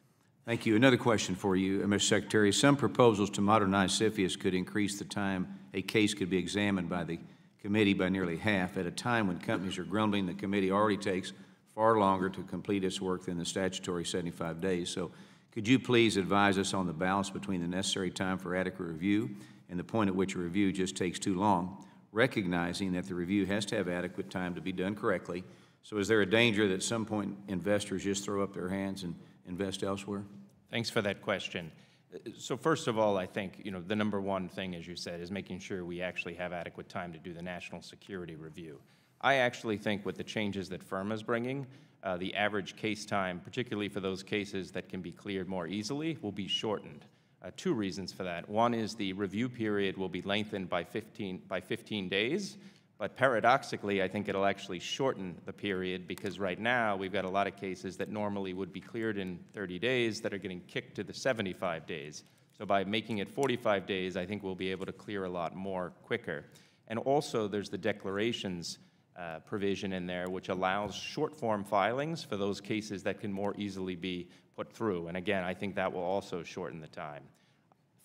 Thank you. Another question for you, Mr. Secretary. Some proposals to modernize CFIUS could increase the time a case could be examined by the committee by nearly half. At a time when companies are grumbling, the committee already takes far longer to complete its work than the statutory 75 days. So could you please advise us on the balance between the necessary time for adequate review and the point at which a review just takes too long, recognizing that the review has to have adequate time to be done correctly? So is there a danger that at some point investors just throw up their hands and invest elsewhere? Thanks for that question. So first of all, I think the number one thing, as you said, is making sure we actually have adequate time to do the national security review. I actually think with the changes that FIRMA is bringing, the average case time, particularly for those cases that can be cleared more easily, will be shortened. Two reasons for that. One is the review period will be lengthened by 15 days. But paradoxically, I think it'll actually shorten the period because right now we've got a lot of cases that normally would be cleared in 30 days that are getting kicked to the 75 days. So by making it 45 days, I think we'll be able to clear a lot more quicker. And also there's the declarations provision in there which allows short-form filings for those cases that can more easily be put through. And again, I think that will also shorten the time.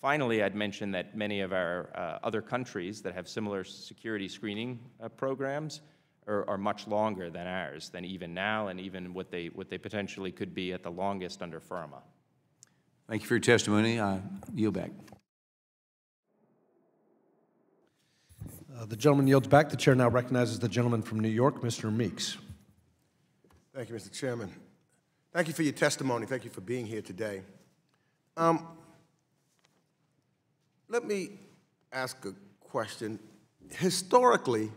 Finally, I'd mention that many of our other countries that have similar security screening programs are much longer than ours, than even now, and even what they potentially could be at the longest under FIRMA. Thank you for your testimony. I yield back. The gentleman yields back. The chair now recognizes the gentleman from New York, Mr. Meeks. Thank you, Mr. Chairman. Thank you for your testimony. Thank you for being here today. Let me ask a question. Historically,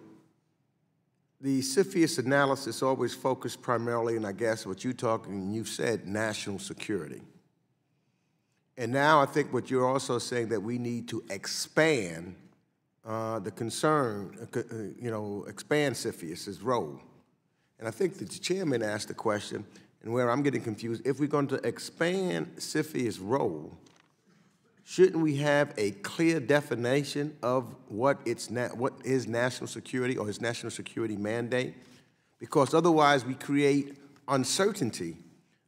the CFIUS analysis always focused primarily, and I guess what you've said, national security. And now I think what you're also saying that we need to expand the concern, expand CFIUS's role. And I think the chairman asked the question, and where I'm getting confused, if we're going to expand CFIUS's role, shouldn't we have a clear definition of what is national security or his national security mandate? Because otherwise we create uncertainty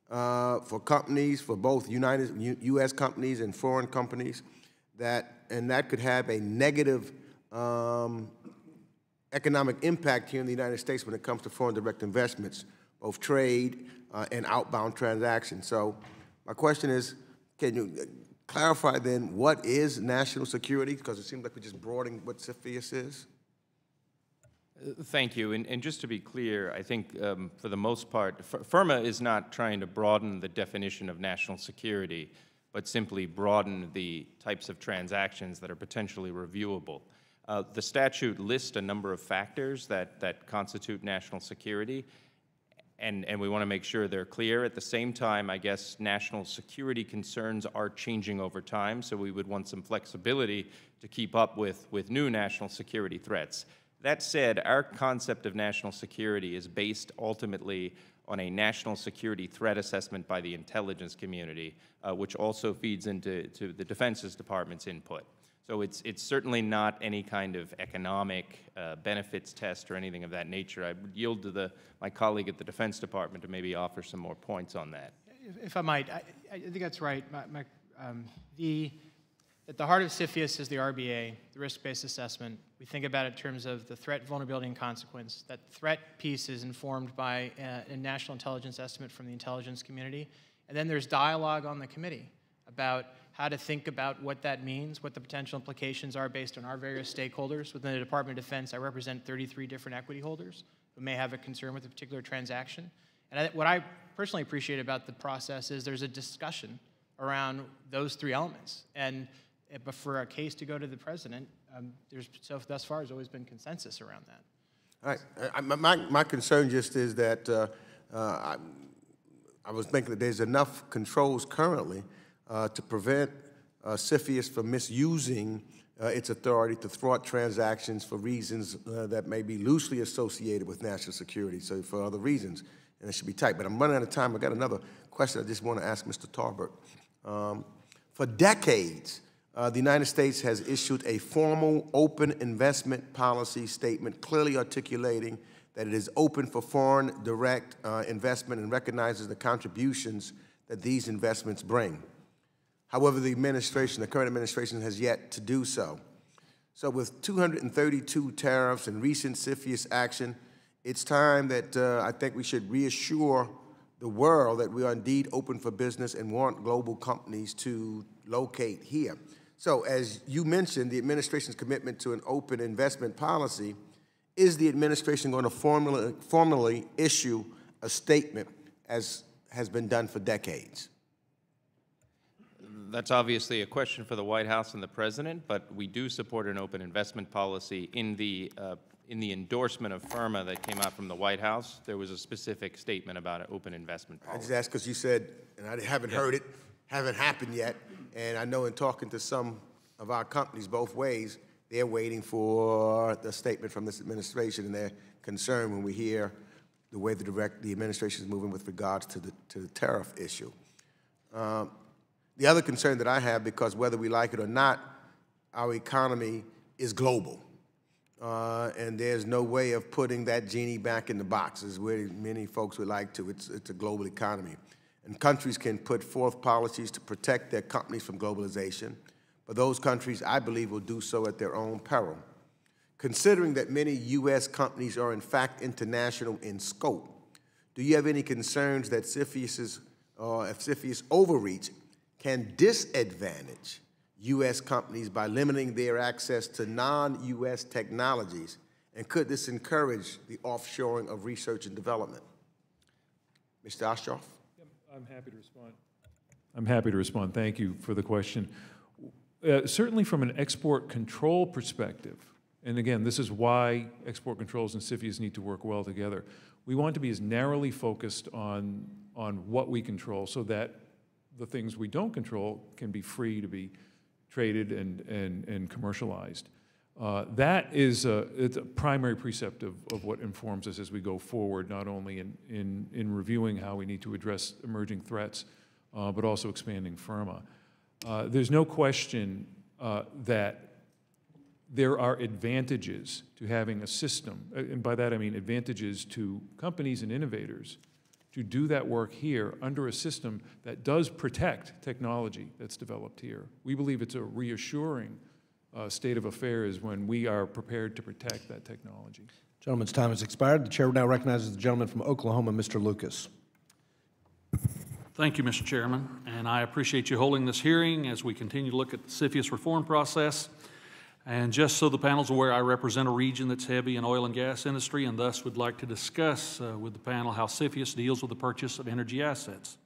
for companies, for both U.S. companies and foreign companies, and that could have a negative economic impact here in the United States when it comes to foreign direct investments both trade and outbound transactions. So my question is, can you clarify then what is national security? Because it seems like we're just broadening what CFIUS is. Thank you. And just to be clear, I think for the most part, FIRMA is not trying to broaden the definition of national security, but simply broaden the types of transactions that are potentially reviewable. The statute lists a number of factors that constitute national security, and we want to make sure they're clear. At the same time, I guess national security concerns are changing over time, so we would want some flexibility to keep up with new national security threats. That said, our concept of national security is based ultimately on a national security threat assessment by the intelligence community, which also feeds into the Defense Department's input. So it's certainly not any kind of economic benefits test or anything of that nature. I would yield to my colleague at the Defense Department to maybe offer some more points on that. If I might, I think that's right. At the heart of CFIUS is the RBA, the risk-based assessment. We think about it in terms of the threat, vulnerability, and consequence. That threat piece is informed by a national intelligence estimate from the intelligence community. And then there's dialogue on the committee about how to think about what that means, what the potential implications are based on our various stakeholders. Within the Department of Defense, I represent 33 different equity holders who may have a concern with a particular transaction. And what I personally appreciate about the process is there's a discussion around those three elements. But for a case to go to the president, thus far has always been consensus around that. All right. My concern just is that I was thinking that there's enough controls currently to prevent CFIUS from misusing its authority to thwart transactions for reasons that may be loosely associated with national security, so for other reasons, and it should be tight. But I'm running out of time. I've got another question I just want to ask Mr. Tarbert. For decades, the United States has issued a formal open investment policy statement clearly articulating that it is open for foreign direct investment and recognizes the contributions that these investments bring. However, the current administration has yet to do so. So with 232 tariffs and recent CFIUS action, it's time that I think we should reassure the world that we are indeed open for business and want global companies to locate here. So as you mentioned, the administration's commitment to an open investment policy, is the administration going to formally issue a statement as has been done for decades? That's obviously a question for the White House and the President, but we do support an open investment policy. In the endorsement of FIRMA that came out from the White House, there was a specific statement about an open investment policy. I just asked because you said, and I haven't heard it, haven't happened yet, and I know in talking to some of our companies both ways, they're waiting for the statement from this administration, and they're concerned when we hear the way the administration is moving with regards to the tariff issue. The other concern that I have, because whether we like it or not, our economy is global. And there's no way of putting that genie back in the box, as many folks would like to. It's a global economy. And countries can put forth policies to protect their companies from globalization, but those countries, I believe, will do so at their own peril. Considering that many U.S. companies are in fact international in scope, do you have any concerns that CFIUS overreach can disadvantage U.S. companies by limiting their access to non-U.S. technologies? And could this encourage the offshoring of research and development? Mr. Ostroff? I'm happy to respond. I'm happy to respond. Thank you for the question. Certainly from an export control perspective, and again, this is why export controls and CFIUS need to work well together, we want to be as narrowly focused on what we control so that the things we don't control can be free to be traded and commercialized. That is it's a primary precept of what informs us as we go forward, not only in reviewing how we need to address emerging threats, but also expanding FIRMA. There's no question that there are advantages to having a system, and by that I mean advantages to companies and innovators to do that work here under a system that does protect technology that's developed here. We believe it's a reassuring state of affairs when we are prepared to protect that technology. Gentleman's time has expired. The chair now recognizes the gentleman from Oklahoma, Mr. Lucas. Thank you, Mr. Chairman, and I appreciate you holding this hearing as we continue to look at the CFIUS reform process. And just so the panel's aware, I represent a region that's heavy in oil and gas industry, and thus would like to discuss with the panel how CFIUS deals with the purchase of energy assets.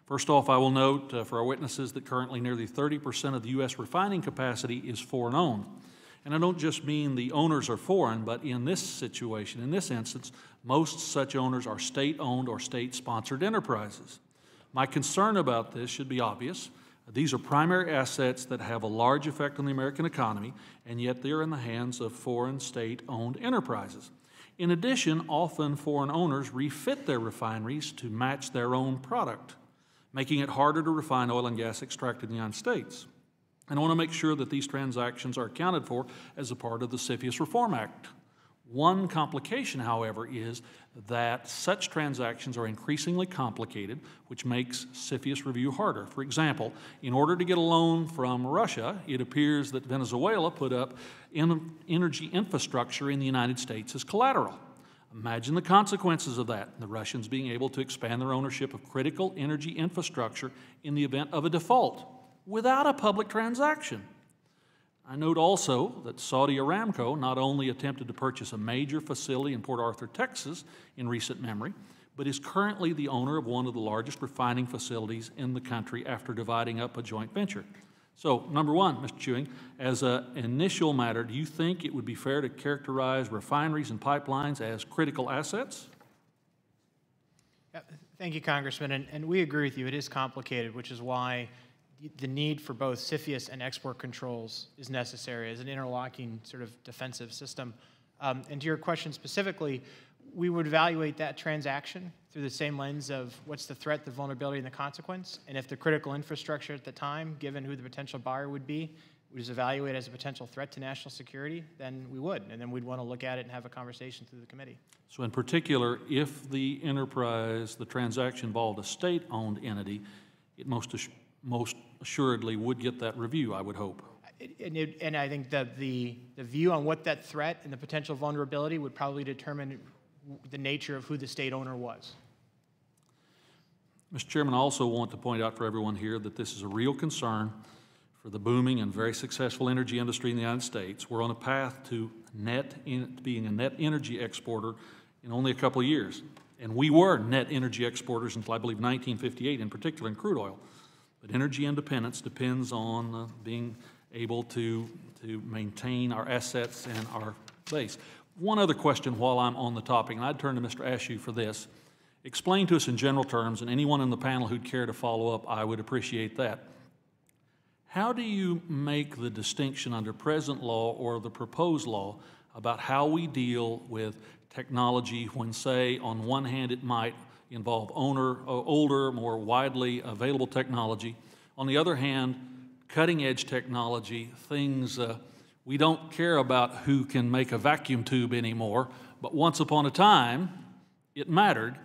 First off, I will note for our witnesses that currently nearly 30% of the U.S. refining capacity is foreign-owned. And I don't just mean the owners are foreign, but in this situation, in this instance, most such owners are state-owned or state-sponsored enterprises. My concern about this should be obvious. These are primary assets that have a large effect on the American economy, and yet they are in the hands of foreign state-owned enterprises. In addition, often foreign owners refit their refineries to match their own product, making it harder to refine oil and gas extracted in the United States. And I want to make sure that these transactions are accounted for as a part of the CFIUS Reform Act. One complication, however, is that such transactions are increasingly complicated, which makes CFIUS review harder. For example, in order to get a loan from Russia, it appears that Venezuela put up energy infrastructure in the United States as collateral. Imagine the consequences of that, the Russians being able to expand their ownership of critical energy infrastructure in the event of a default without a public transaction. I note also that Saudi Aramco not only attempted to purchase a major facility in Port Arthur, Texas in recent memory, but is currently the owner of one of the largest refining facilities in the country after dividing up a joint venture. So, number one, Mr. Chewing, as an initial matter, do you think it would be fair to characterize refineries and pipelines as critical assets? Thank you, Congressman, and we agree with you. It is complicated, which is why the need for both CFIUS and export controls is necessary as an interlocking sort of defensive system. And to your question specifically, we would evaluate that transaction through the same lens of what's the threat, the vulnerability, and the consequence. And if the critical infrastructure at the time, given who the potential buyer would be, was evaluated as a potential threat to national security, then we would. And then we'd want to look at it and have a conversation through the committee. So in particular, if the enterprise, the transaction involved a state-owned entity, it most assuredly would get that review, I would hope. And I think that the view on what that threat and the potential vulnerability would probably determine the nature of who the state owner was. Mr. Chairman, I also want to point out for everyone here that this is a real concern for the booming and very successful energy industry in the United States. We're on a path to being a net energy exporter in only a couple of years. And we were net energy exporters until I believe 1958, in particular in crude oil. But energy independence depends on being able to maintain our assets and our base. One other question while I'm on the topic, and I'd turn to Mr. Ashew for this. Explain to us in general terms, and anyone in the panel who'd care to follow up, I would appreciate that. How do you make the distinction under present law or the proposed law about how we deal with technology when, say, on one hand it might involve older, more widely available technology. On the other hand, cutting-edge technology, things we don't care about who can make a vacuum tube anymore, but once upon a time, it mattered.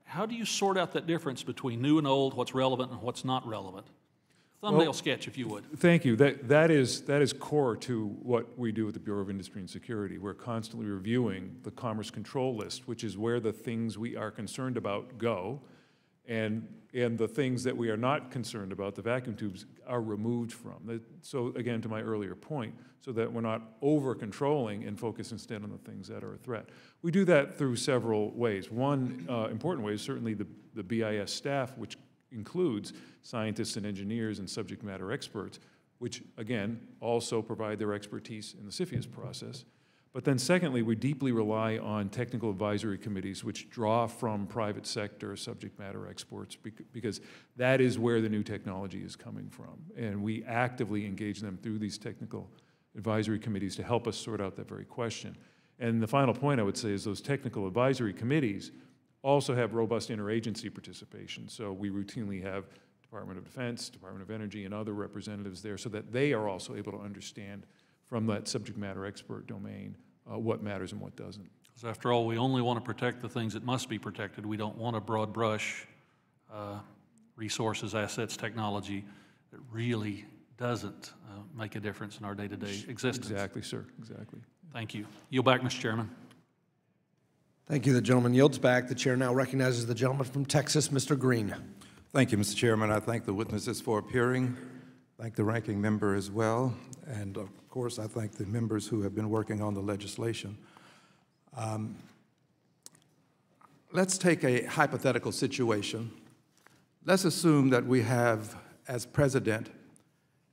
How do you sort out that difference between new and old, what's relevant and what's not relevant? Thumbnail sketch, if you would. Thank you. That is core to what we do at the Bureau of Industry and Security. We're constantly reviewing the Commerce Control List, which is where the things we are concerned about go, and the things that we are not concerned about, the vacuum tubes, are removed from. So again, to my earlier point, so that we're not over-controlling and focus instead on the things that are a threat. We do that through several ways. One important way is certainly the BIS staff, which includes scientists and engineers and subject matter experts, which, again, also provide their expertise in the CFIUS process. But then secondly, we deeply rely on technical advisory committees which draw from private sector subject matter experts because that is where the new technology is coming from. And we actively engage them through these technical advisory committees to help us sort out that very question. And the final point I would say is those technical advisory committees also have robust interagency participation. So we routinely have Department of Defense, Department of Energy, and other representatives there so that they are also able to understand from that subject matter expert domain what matters and what doesn't. Because after all, we only want to protect the things that must be protected. We don't want a broad brush resources, assets, technology that really doesn't make a difference in our day-to-day existence. Exactly, sir, exactly. Thank you. Yield back, Mr. Chairman. Thank you. The gentleman yields back. The chair now recognizes the gentleman from Texas, Mr. Green. Thank you, Mr. Chairman. I thank the witnesses for appearing. Thank the ranking member as well. And of course, I thank the members who have been working on the legislation. Let's take a hypothetical situation. Let's assume that we have, as president,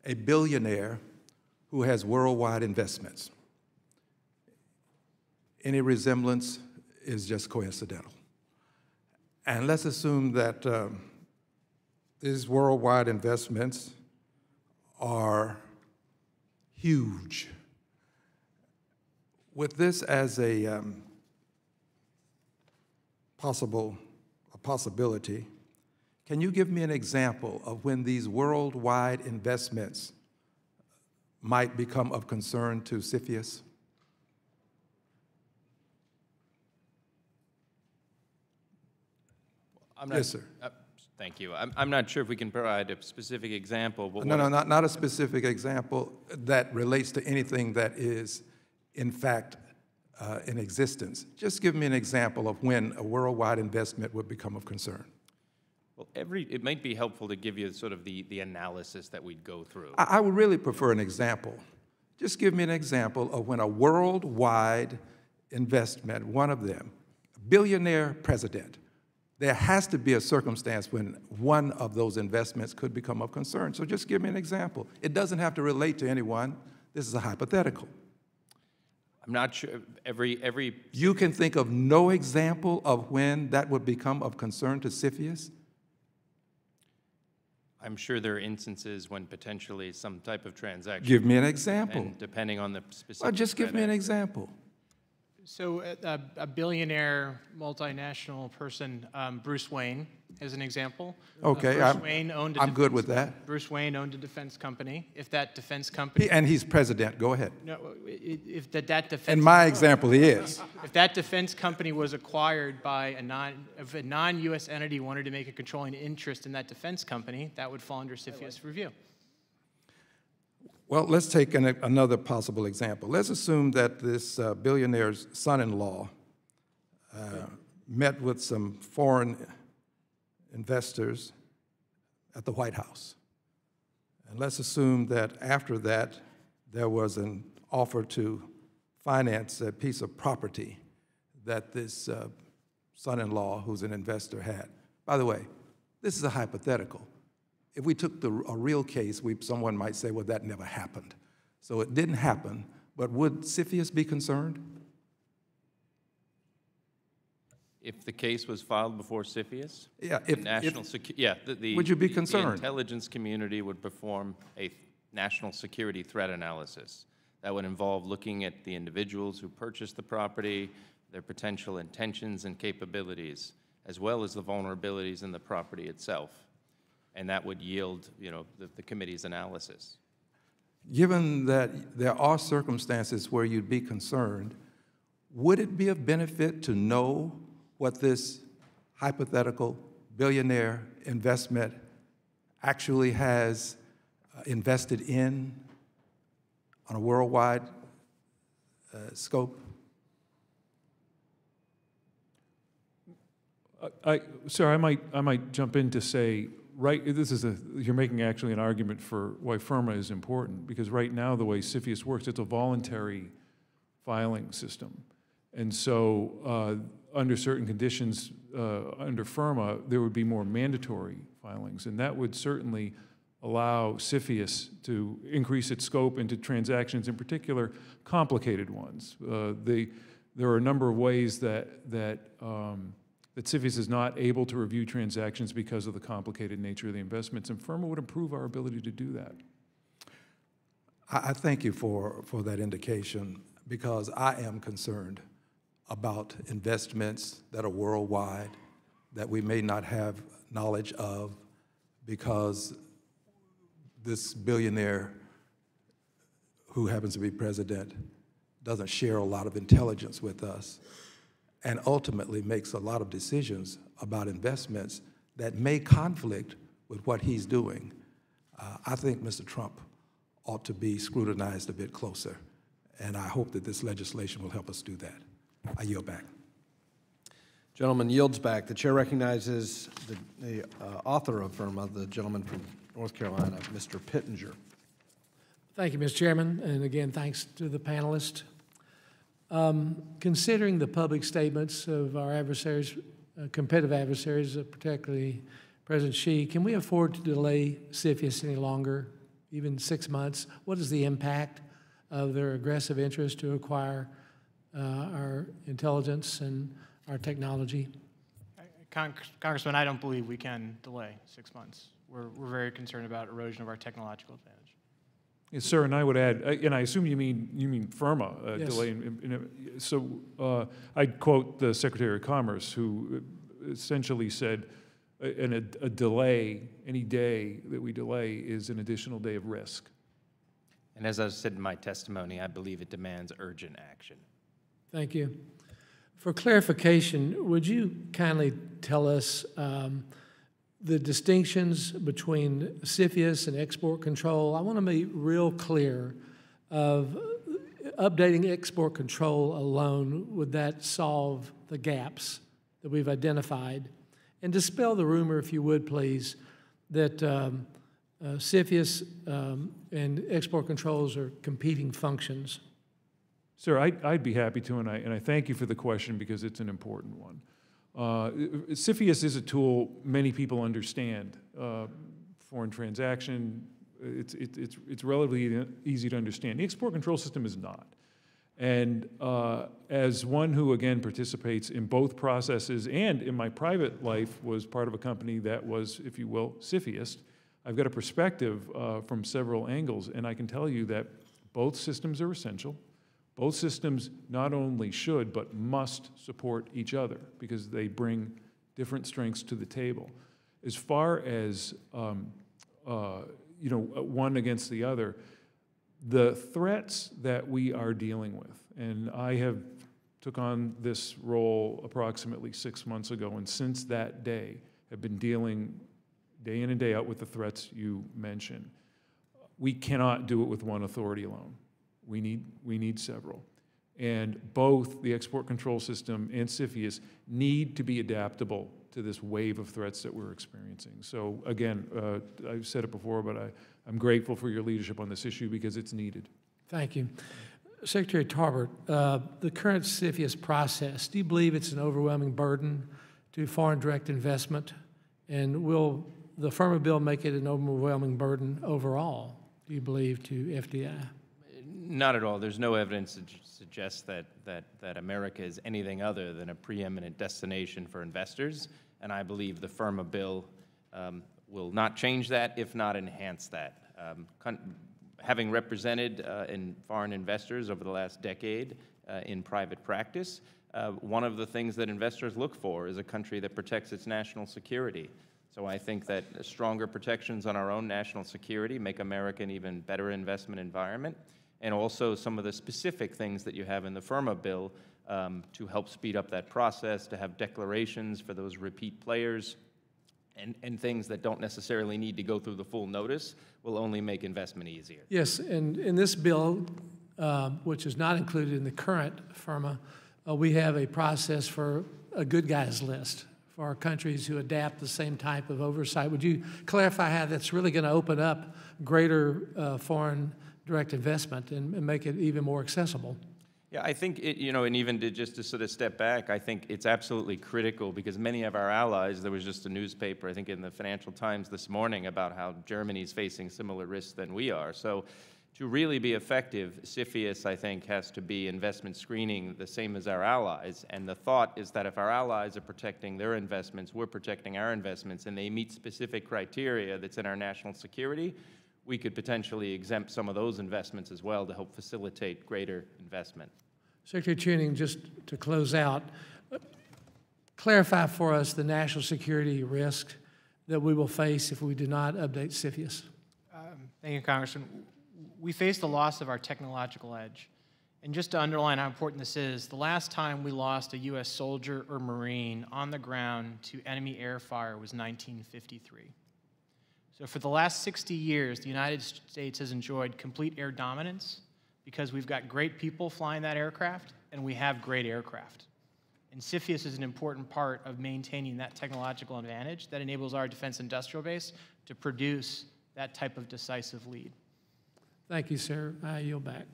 a billionaire who has worldwide investments. Any resemblance is just coincidental. And let's assume that these worldwide investments are huge. With this as a possibility, can you give me an example of when these worldwide investments might become of concern to CFIUS? Yes, sir. Thank you. I'm not sure if we can provide a specific example. But No, not a specific example that relates to anything that is, in fact, in existence. Just give me an example of when a worldwide investment would become of concern. Well, it might be helpful to give you sort of the analysis that we'd go through. I would really prefer an example. Just give me an example of when a worldwide investment, one of them, billionaire president, there has to be a circumstance when one of those investments could become of concern. So just give me an example. It doesn't have to relate to anyone. This is a hypothetical. I'm not sure every. You can think of no example of when that would become of concern to CFIUS? I'm sure there are instances when potentially some type of transaction. Give me an example. And depending on the specific. Well, just give me an example. So a billionaire multinational person, Bruce Wayne, as an example. Okay, I'm good with that. Bruce Wayne owned a defense company. If that defense company... And he's president. Go ahead. No, if that defense... In my example, he is. If that defense company was acquired by if a non-U.S. entity wanted to make a controlling interest in that defense company, that would fall under CFIUS review. Well, let's take another possible example. Let's assume that this billionaire's son-in-law met with some foreign investors at the White House. And let's assume that after that, there was an offer to finance a piece of property that this son-in-law, who's an investor, had. By the way, this is a hypothetical. If we took a real case, someone might say, well, that never happened. So it didn't happen, but would CFIUS be concerned? If the case was filed before CFIUS? Yeah. Would you be concerned? The intelligence community would perform a national security threat analysis. That would involve looking at the individuals who purchased the property, their potential intentions and capabilities, as well as the vulnerabilities in the property itself. And that would yield, the committee's analysis. Given that there are circumstances where you'd be concerned, would it be of benefit to know what this hypothetical billionaire investment actually has invested in on a worldwide scope? Sir, I might jump in to say, you're making actually an argument for why FIRMA is important, because right now the way CFIUS works, it's a voluntary filing system. And so under certain conditions, under FIRMA, there would be more mandatory filings, and that would certainly allow CFIUS to increase its scope into transactions, in particular, complicated ones. There are a number of ways that CFIUS is not able to review transactions because of the complicated nature of the investments, and FIRMA would improve our ability to do that. I thank you for that indication, because I am concerned about investments that are worldwide that we may not have knowledge of, because this billionaire who happens to be president doesn't share a lot of intelligence with us, and ultimately makes a lot of decisions about investments that may conflict with what he's doing. I think Mr. Trump ought to be scrutinized a bit closer, and I hope that this legislation will help us do that. I yield back. Gentleman yields back. The chair recognizes the author of FIRMA, the gentleman from North Carolina, Mr. Pittenger. Thank you, Mr. Chairman, and again, thanks to the panelists. Considering the public statements of our adversaries, competitive adversaries, particularly President Xi, can we afford to delay CFIUS any longer, even 6 months? What is the impact of their aggressive interest to acquire our intelligence and our technology? Congressman, I don't believe we can delay 6 months. We're very concerned about erosion of our technological advantage. Yes, sir, and I would add, and I assume you mean FIRMA Yes. delay. So I'd quote the Secretary of Commerce, who essentially said, a delay, any day that we delay is an additional day of risk. And as I said in my testimony, I believe it demands urgent action. Thank you. For clarification, would you kindly tell us the distinctions between CFIUS and export control? I want to be real clear of updating export control alone. Would that solve the gaps that we've identified? And dispel the rumor, if you would, please, that CFIUS and export controls are competing functions. Sir, I'd be happy to, and I thank you for the question because it's an important one. CFIUS is a tool many people understand. Foreign transaction, it's relatively easy to understand. The export control system is not. And as one who, again, participates in both processes and in my private life was part of a company that was, if you will, CFIUS, I've got a perspective from several angles, and I can tell you that both systems are essential. Both systems not only should, but must support each other because they bring different strengths to the table. As far as, one against the other, the threats that we are dealing with, and I have took on this role approximately 6 months ago, and since that day have been dealing day in and day out with the threats you mentioned. We cannot do it with one authority alone. We need several. And both the export control system and CFIUS need to be adaptable to this wave of threats that we're experiencing. So again, I've said it before, but I'm grateful for your leadership on this issue because it's needed. Thank you. Secretary Tarbert, the current CFIUS process, do you believe it's an overwhelming burden to foreign direct investment? And will the FIRMA bill make it an overwhelming burden overall, do you believe, to FDI? Not at all. There's no evidence to suggest that America is anything other than a preeminent destination for investors, and I believe the FIRMA bill will not change that, if not enhance that. Having represented in foreign investors over the last decade in private practice, one of the things that investors look for is a country that protects its national security. So I think that stronger protections on our own national security make America an even better investment environment. And also some of the specific things that you have in the FIRMA bill to help speed up that process, to have declarations for those repeat players, and things that don't necessarily need to go through the full notice will only make investment easier. Yes, and in this bill, which is not included in the current FIRMA, we have a process for a good guys list for our countries who adapt the same type of oversight. Would you clarify how that's really going to open up greater foreign direct investment and make it even more accessible? Yeah, I think, and even just to sort of step back, I think it's absolutely critical because many of our allies, there was just a newspaper, I think in the Financial Times this morning, about how Germany's facing similar risks than we are. So to really be effective, CFIUS, I think, has to be investment screening the same as our allies. And the thought is that if our allies are protecting their investments, we're protecting our investments, and they meet specific criteria that's in our national security, we could potentially exempt some of those investments as well to help facilitate greater investment. Secretary Tuning, just to close out, clarify for us the national security risk that we will face if we do not update CFIUS. Thank you, Congressman. We face the loss of our technological edge. And just to underline how important this is, the last time we lost a U.S. soldier or Marine on the ground to enemy air fire was 1953. So for the last 60 years, the United States has enjoyed complete air dominance because we've got great people flying that aircraft, and we have great aircraft. And CFIUS is an important part of maintaining that technological advantage that enables our defense industrial base to produce that type of decisive lead. Thank you, sir. I yield back.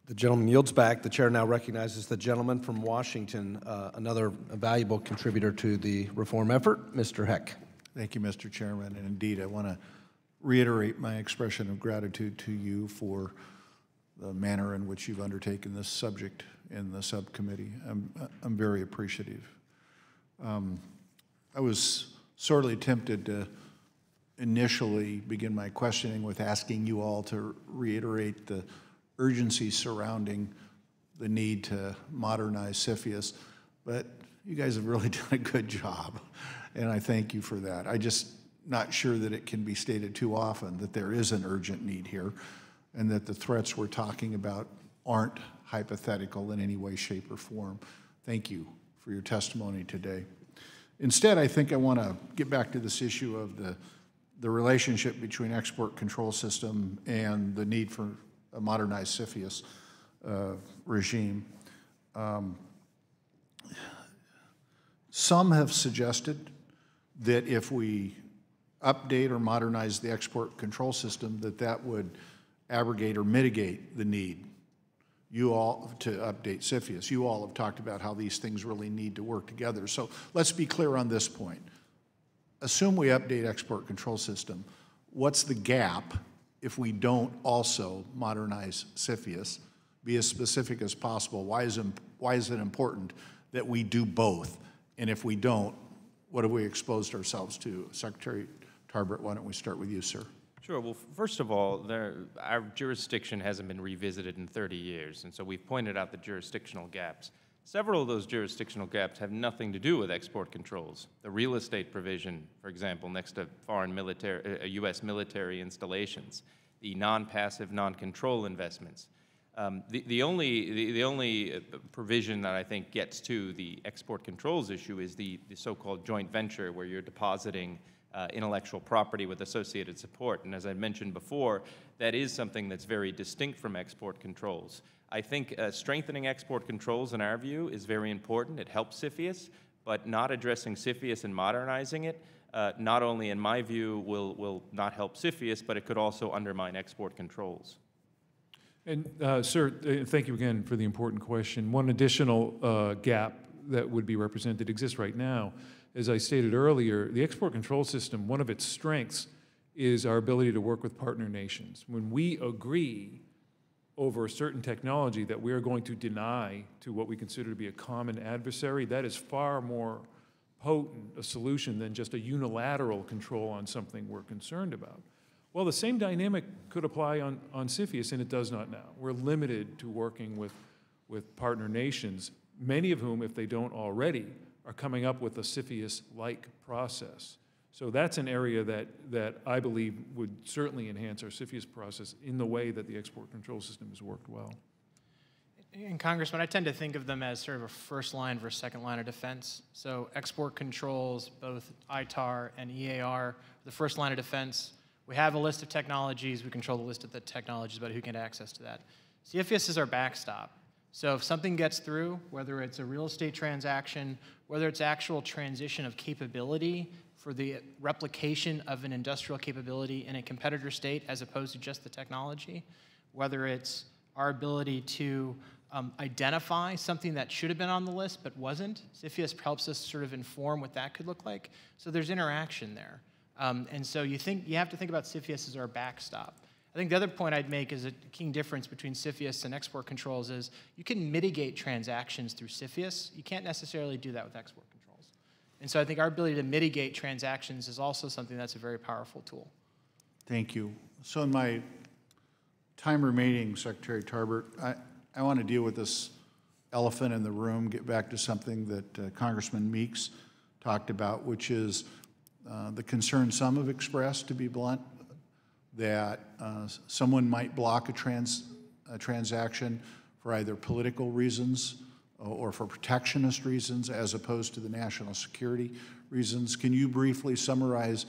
The gentleman yields back. The chair now recognizes the gentleman from Washington, another valuable contributor to the reform effort, Mr. Heck. Thank you, Mr. Chairman. And indeed, I want to reiterate my expression of gratitude to you for the manner in which you've undertaken this subject in the subcommittee. I'm very appreciative. I was sorely tempted to initially begin my questioning with asking you all to reiterate the urgency surrounding the need to modernize CFIUS, but you guys have really done a good job, and I thank you for that. I just not sure that it can be stated too often that there is an urgent need here and that the threats we're talking about aren't hypothetical in any way, shape, or form. Thank you for your testimony today. Instead, I think I want to get back to this issue of the relationship between export control system and the need for a modernized CFIUS regime. Some have suggested that if we update or modernize the export control system, that would abrogate or mitigate the need you all to update CFIUS. You all have talked about how these things really need to work together. So let's be clear on this point. Assume we update export control system. What's the gap if we don't also modernize CFIUS? Be as specific as possible. Why is it important that we do both? And if we don't, what have we exposed ourselves to? Secretary Tarbert, why don't we start with you, sir? Sure. Well, first of all, our jurisdiction hasn't been revisited in 30 years, and so we've pointed out the jurisdictional gaps. Several of those jurisdictional gaps have nothing to do with export controls. The real estate provision, for example, next to foreign military, U.S. military installations, the non-passive, non-control investments. The only provision that I think gets to the export controls issue is the so-called joint venture, where you're depositing intellectual property with associated support. And as I mentioned before, that is something that's very distinct from export controls. I think strengthening export controls, in our view, is very important. It helps CFIUS, but not addressing CFIUS and modernizing it, not only, in my view, will not help CFIUS, but it could also undermine export controls. And, sir, thank you again for the important question. One additional gap that would be represented exists right now. As I stated earlier, the export control system, one of its strengths is our ability to work with partner nations. When we agree over a certain technology that we are going to deny to what we consider to be a common adversary, that is far more potent a solution than just a unilateral control on something we're concerned about. Well, the same dynamic could apply on CFIUS, and it does not now. We're limited to working with partner nations, many of whom, if they don't already, are coming up with a CFIUS-like process. So that's an area that I believe would certainly enhance our CFIUS process in the way that the export control system has worked well. And Congressman, I tend to think of them as sort of a first line versus second line of defense. So export controls, both ITAR and EAR, the first line of defense. We have a list of technologies. We control the list of the technologies, but who can get access to that? CFIUS is our backstop. So if something gets through, whether it's a real estate transaction, whether it's actual transition of capability for the replication of an industrial capability in a competitor state as opposed to just the technology, whether it's our ability to identify something that should have been on the list but wasn't, CFIUS helps us sort of inform what that could look like. So there's interaction there. And so you have to think about CFIUS as our backstop. I think the other point I'd make is a key difference between CFIUS and export controls is you can mitigate transactions through CFIUS. You can't necessarily do that with export controls. And so I think our ability to mitigate transactions is also something that's a very powerful tool. Thank you. So in my time remaining, Secretary Tarbert, I want to deal with this elephant in the room, get back to something that Congressman Meeks talked about, which is the concern some have expressed, to be blunt, that someone might block a transaction for either political reasons or for protectionist reasons as opposed to the national security reasons. Can you briefly summarize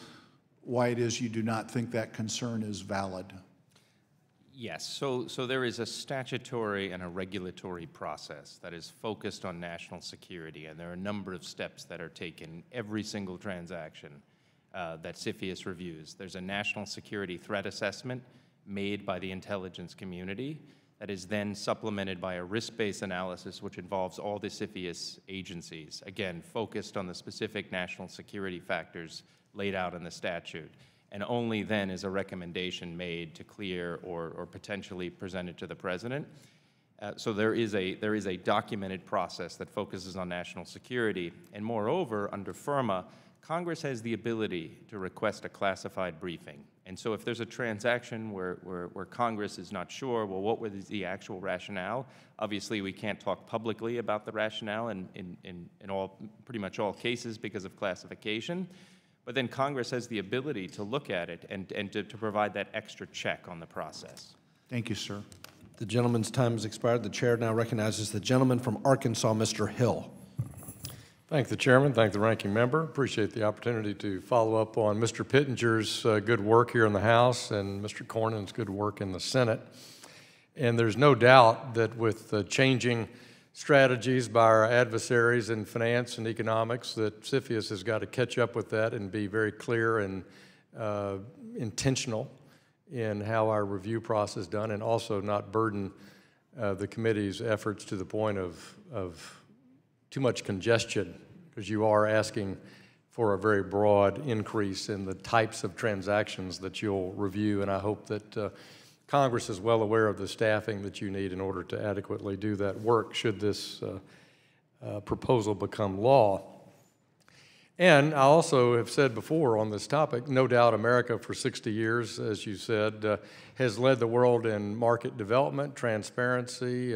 why it is you do not think that concern is valid? Yes, so there is a statutory and a regulatory process that is focused on national security, and there are a number of steps that are taken every single transaction that CFIUS reviews. There's a national security threat assessment made by the intelligence community that is then supplemented by a risk-based analysis which involves all the CFIUS agencies, again, focused on the specific national security factors laid out in the statute. And only then is a recommendation made to clear or potentially present it to the president. So there is a documented process that focuses on national security. And moreover, under FIRMA, Congress has the ability to request a classified briefing. And so if there's a transaction where Congress is not sure, well, what was the actual rationale? Obviously, we can't talk publicly about the rationale in pretty much all cases because of classification. But then Congress has the ability to look at it and to provide that extra check on the process. Thank you, sir. The gentleman's time has expired. The chair now recognizes the gentleman from Arkansas, Mr. Hill. Thank the chairman, thank the ranking member. Appreciate the opportunity to follow up on Mr. Pittenger's good work here in the House and Mr. Cornyn's good work in the Senate. And there's no doubt that with the changing strategies by our adversaries in finance and economics, that CFIUS has got to catch up with that and be very clear and intentional in how our review process is done, and also not burden the committee's efforts to the point of too much congestion, because you are asking for a very broad increase in the types of transactions that you'll review, and I hope that Congress is well aware of the staffing that you need in order to adequately do that work should this proposal become law. And I also have said before on this topic, no doubt America for 60 years, as you said, has led the world in market development, transparency,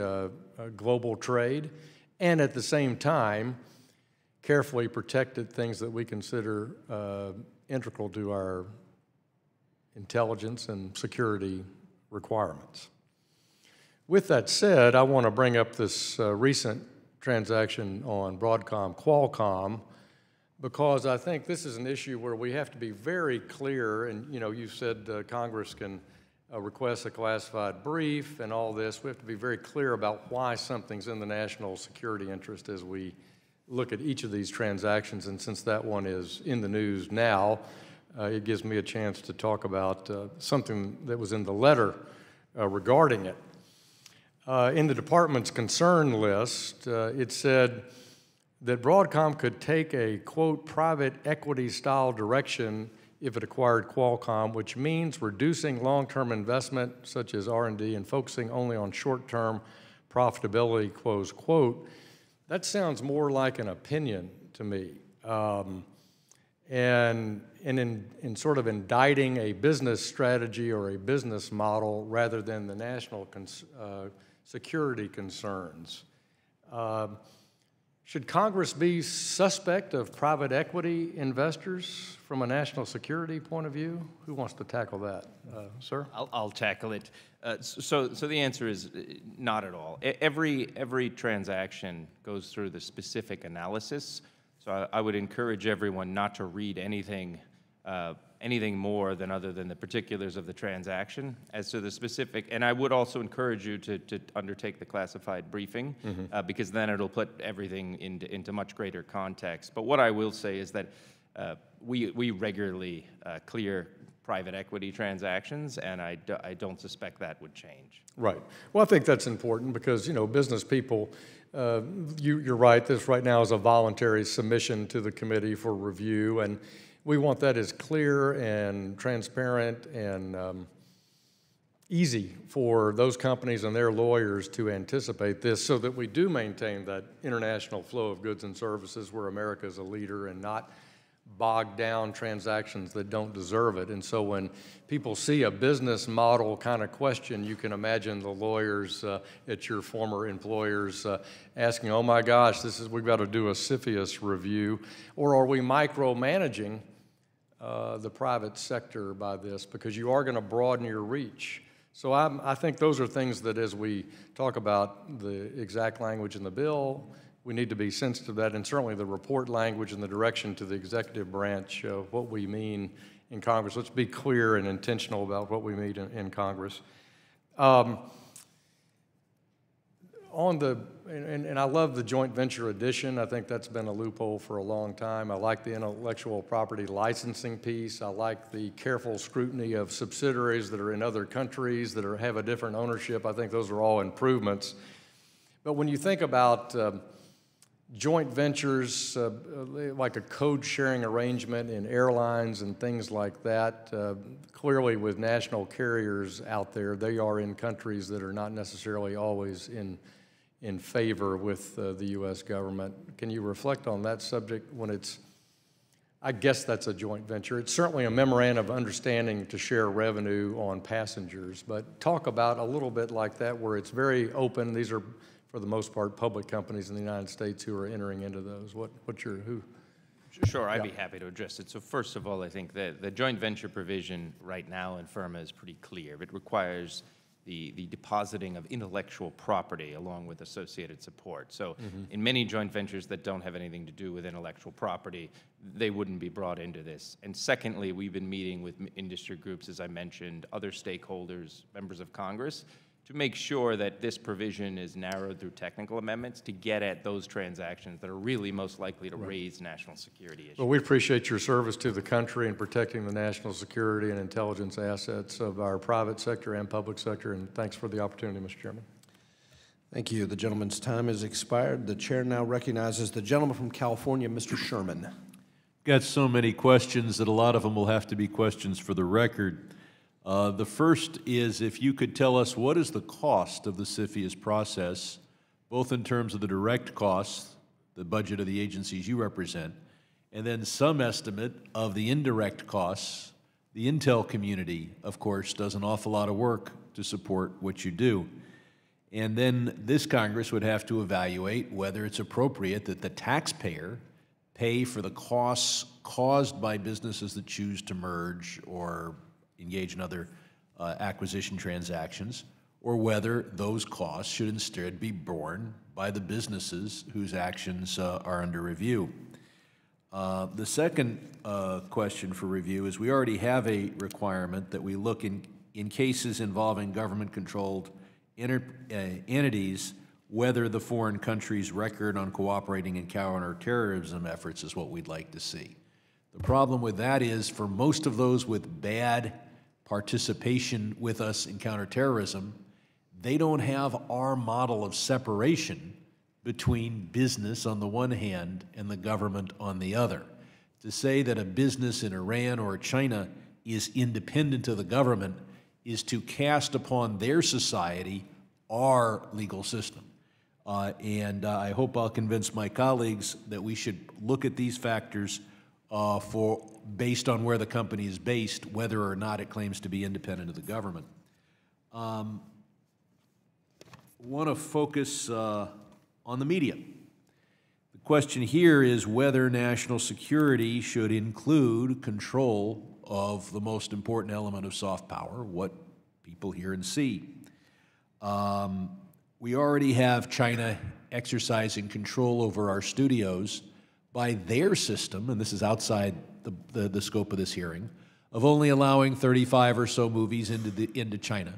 global trade, and at the same time, carefully protected things that we consider integral to our intelligence and security requirements. With that said, I want to bring up this recent transaction on Broadcom-Qualcomm, because I think this is an issue where we have to be very clear, and you said Congress can request a classified brief and all this. We have to be very clear about why something's in the national security interest as we look at each of these transactions, and since that one is in the news now, it gives me a chance to talk about something that was in the letter regarding it. In the department's concern list, it said that Broadcom could take a, quote, private equity style direction if it acquired Qualcomm, which means reducing long-term investment such as R&D and focusing only on short-term profitability, close quote. That sounds more like an opinion to me. And in sort of indicting a business strategy or a business model rather than the national security concerns. Should Congress be suspect of private equity investors from a national security point of view? Who wants to tackle that? Sir? I'll tackle it. So the answer is not at all. Every transaction goes through the specific analysis. So I would encourage everyone not to read anything more than other than the particulars of the transaction as to the specific. And I would also encourage you to undertake the classified briefing, because then it'll put everything into much greater context. But what I will say is that we regularly clear private equity transactions, and I don't suspect that would change. Right. Well, I think that's important because, business people, you're right, this right now is a voluntary submission to the committee for review, and we want that as clear and transparent and easy for those companies and their lawyers to anticipate this so that we do maintain that international flow of goods and services where America is a leader and not bogged down transactions that don't deserve it. And so when people see a business model kind of question, you can imagine the lawyers at your former employers asking, oh my gosh, we've got to do a CFIUS review, or are we micromanaging the private sector by this, because you are going to broaden your reach. So I think those are things that as we talk about the exact language in the bill, we need to be sensitive to that, and certainly the report language and the direction to the executive branch of what we mean in Congress. Let's be clear and intentional about what we mean in Congress. On the, and I love the joint venture addition. I think that's been a loophole for a long time. I like the intellectual property licensing piece. I like the careful scrutiny of subsidiaries that are in other countries that have a different ownership. I think those are all improvements. But when you think about joint ventures, like a code sharing arrangement in airlines and things like that, clearly with national carriers out there, they are in countries that are not necessarily always in favor with the U.S. government. Can you reflect on that subject when it's, I guess that's a joint venture. It's certainly a memorandum of understanding to share revenue on passengers, but talk about a little bit like that where it's very open. These are, for the most part, public companies in the United States who are entering into those. Who? Sure, I'd be happy to address it. So first of all, I think that the joint venture provision right now in FIRMA is pretty clear. It requires the depositing of intellectual property along with associated support. So in many joint ventures that don't have anything to do with intellectual property, they wouldn't be brought into this. And secondly, we've been meeting with industry groups, as I mentioned, other stakeholders, members of Congress, to make sure that this provision is narrowed through technical amendments to get at those transactions that are really most likely to raise national security issues. Well, we appreciate your service to the country in protecting the national security and intelligence assets of our private sector and public sector, and thanks for the opportunity, Mr. Chairman. Thank you. The gentleman's time has expired. The chair now recognizes the gentleman from California, Mr. Sherman. Got so many questions that a lot of them will have to be questions for the record. The first is if you could tell us what is the cost of the CFIUS process, both in terms of the direct costs, the budget of the agencies you represent, and then some estimate of the indirect costs. The Intel community, of course, does an awful lot of work to support what you do. And then this Congress would have to evaluate whether it's appropriate that the taxpayer pay for the costs caused by businesses that choose to merge or engage in other acquisition transactions, or whether those costs should instead be borne by the businesses whose actions are under review. The second question for review is we already have a requirement that we look in cases involving government-controlled entities, whether the foreign country's record on cooperating in counterterrorism efforts is what we'd like to see. The problem with that is for most of those with bad participation with us in counterterrorism, they don't have our model of separation between business on the one hand and the government on the other. To say that a business in Iran or China is independent of the government is to cast upon their society our legal system. And I hope I'll convince my colleagues that we should look at these factors based on where the company is based, whether or not it claims to be independent of the government. I want to focus on the media. The question here is whether national security should include control of the most important element of soft power, what people hear and see. We already have China exercising control over our studios by their system, and this is outside the scope of this hearing, of only allowing 35 or so movies into China.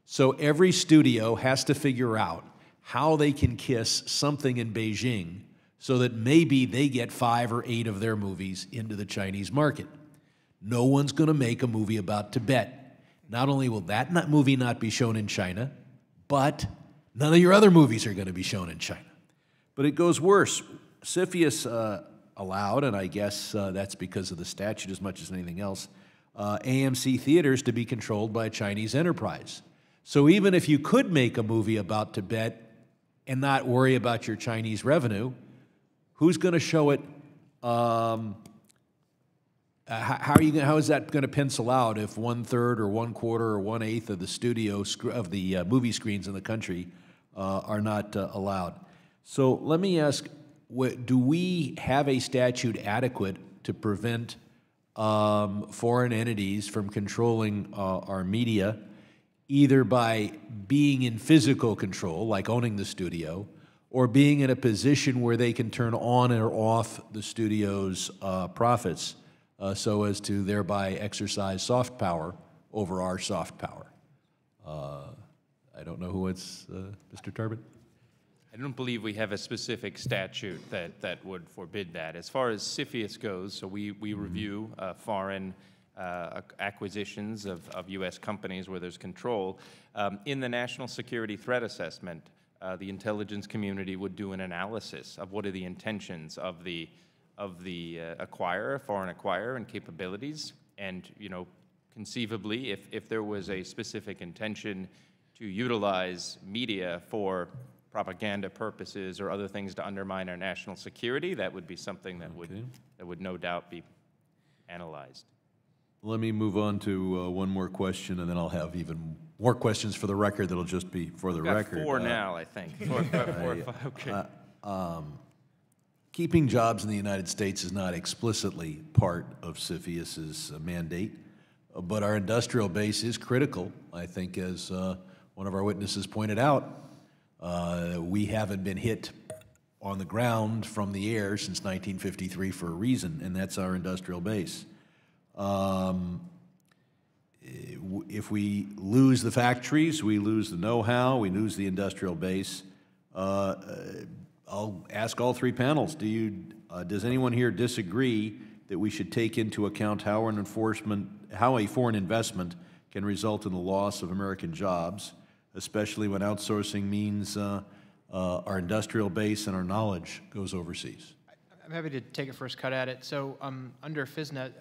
So every studio has to figure out how they can kiss something in Beijing so that maybe they get 5 or 8 of their movies into the Chinese market. No one's going to make a movie about Tibet. Not only will that movie not be shown in China, but none of your other movies are going to be shown in China. But it goes worse. CFIUS allowed, and I guess that's because of the statute as much as anything else, AMC theaters to be controlled by a Chinese enterprise. So even if you could make a movie about Tibet and not worry about your Chinese revenue, who's going to show it? How is that going to pencil out if 1/3 or 1/4 or 1/8 of the movie screens in the country are not allowed? So let me ask, do we have a statute adequate to prevent foreign entities from controlling our media, either by being in physical control, like owning the studio, or being in a position where they can turn on or off the studio's profits so as to thereby exercise soft power over our soft power? I don't know who it's, Mr. Tarbett? I don't believe we have a specific statute that would forbid that. As far as CFIUS goes, so we review foreign acquisitions of U.S. companies where there's control. In the National Security Threat Assessment, the intelligence community would do an analysis of what are the intentions of the acquirer, foreign acquirer, and capabilities. And, you know, conceivably, if there was a specific intention to utilize media for propaganda purposes or other things to undermine our national security, that would be something that would no doubt be analyzed. Let me move on to one more question, and then I'll have even more questions for the record that'll just be for the record. Four now, I think. Four, five, okay. Keeping jobs in the United States is not explicitly part of CFIUS's mandate, but our industrial base is critical, I think, as one of our witnesses pointed out. We haven't been hit on the ground from the air since 1953 for a reason, and that's our industrial base. If we lose the factories, we lose the know-how, we lose the industrial base. I'll ask all three panels, does anyone here disagree that we should take into account how a foreign investment can result in the loss of American jobs, especially when outsourcing means our industrial base and our knowledge goes overseas? I'm happy to take a first cut at it. So under FISNET,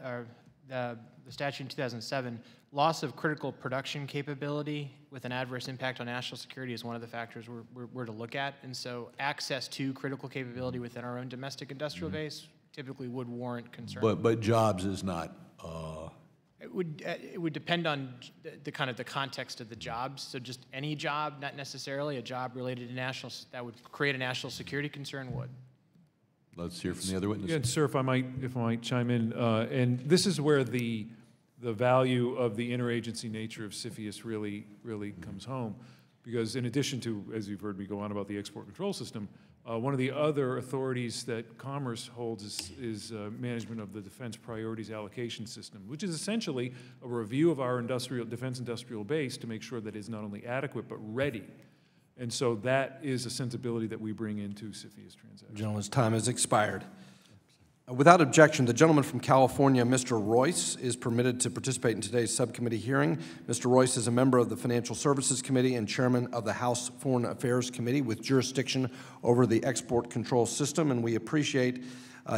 the statute in 2007, loss of critical production capability with an adverse impact on national security is one of the factors we're to look at. And so access to critical capability within our own domestic industrial base typically would warrant concern. But jobs is not. It would depend on the kind of the context of the jobs. So just any job, not necessarily a job related to that would create a national security concern would. Let's hear from the other witnesses. Again, sir, if I might chime in, and this is where the value of the interagency nature of CFIUS really comes home, because in addition to, as you've heard me go on about the export control system, one of the other authorities that Commerce holds is management of the Defense Priorities Allocation System, which is essentially a review of our defense industrial base to make sure that it's not only adequate but ready. And so that is a sensibility that we bring into CFIUS transactions. Gentleman's time has expired. Without objection, the gentleman from California, Mr. Royce, is permitted to participate in today's subcommittee hearing. Mr. Royce is a member of the Financial Services Committee and chairman of the House Foreign Affairs Committee with jurisdiction over the export control system, and we appreciate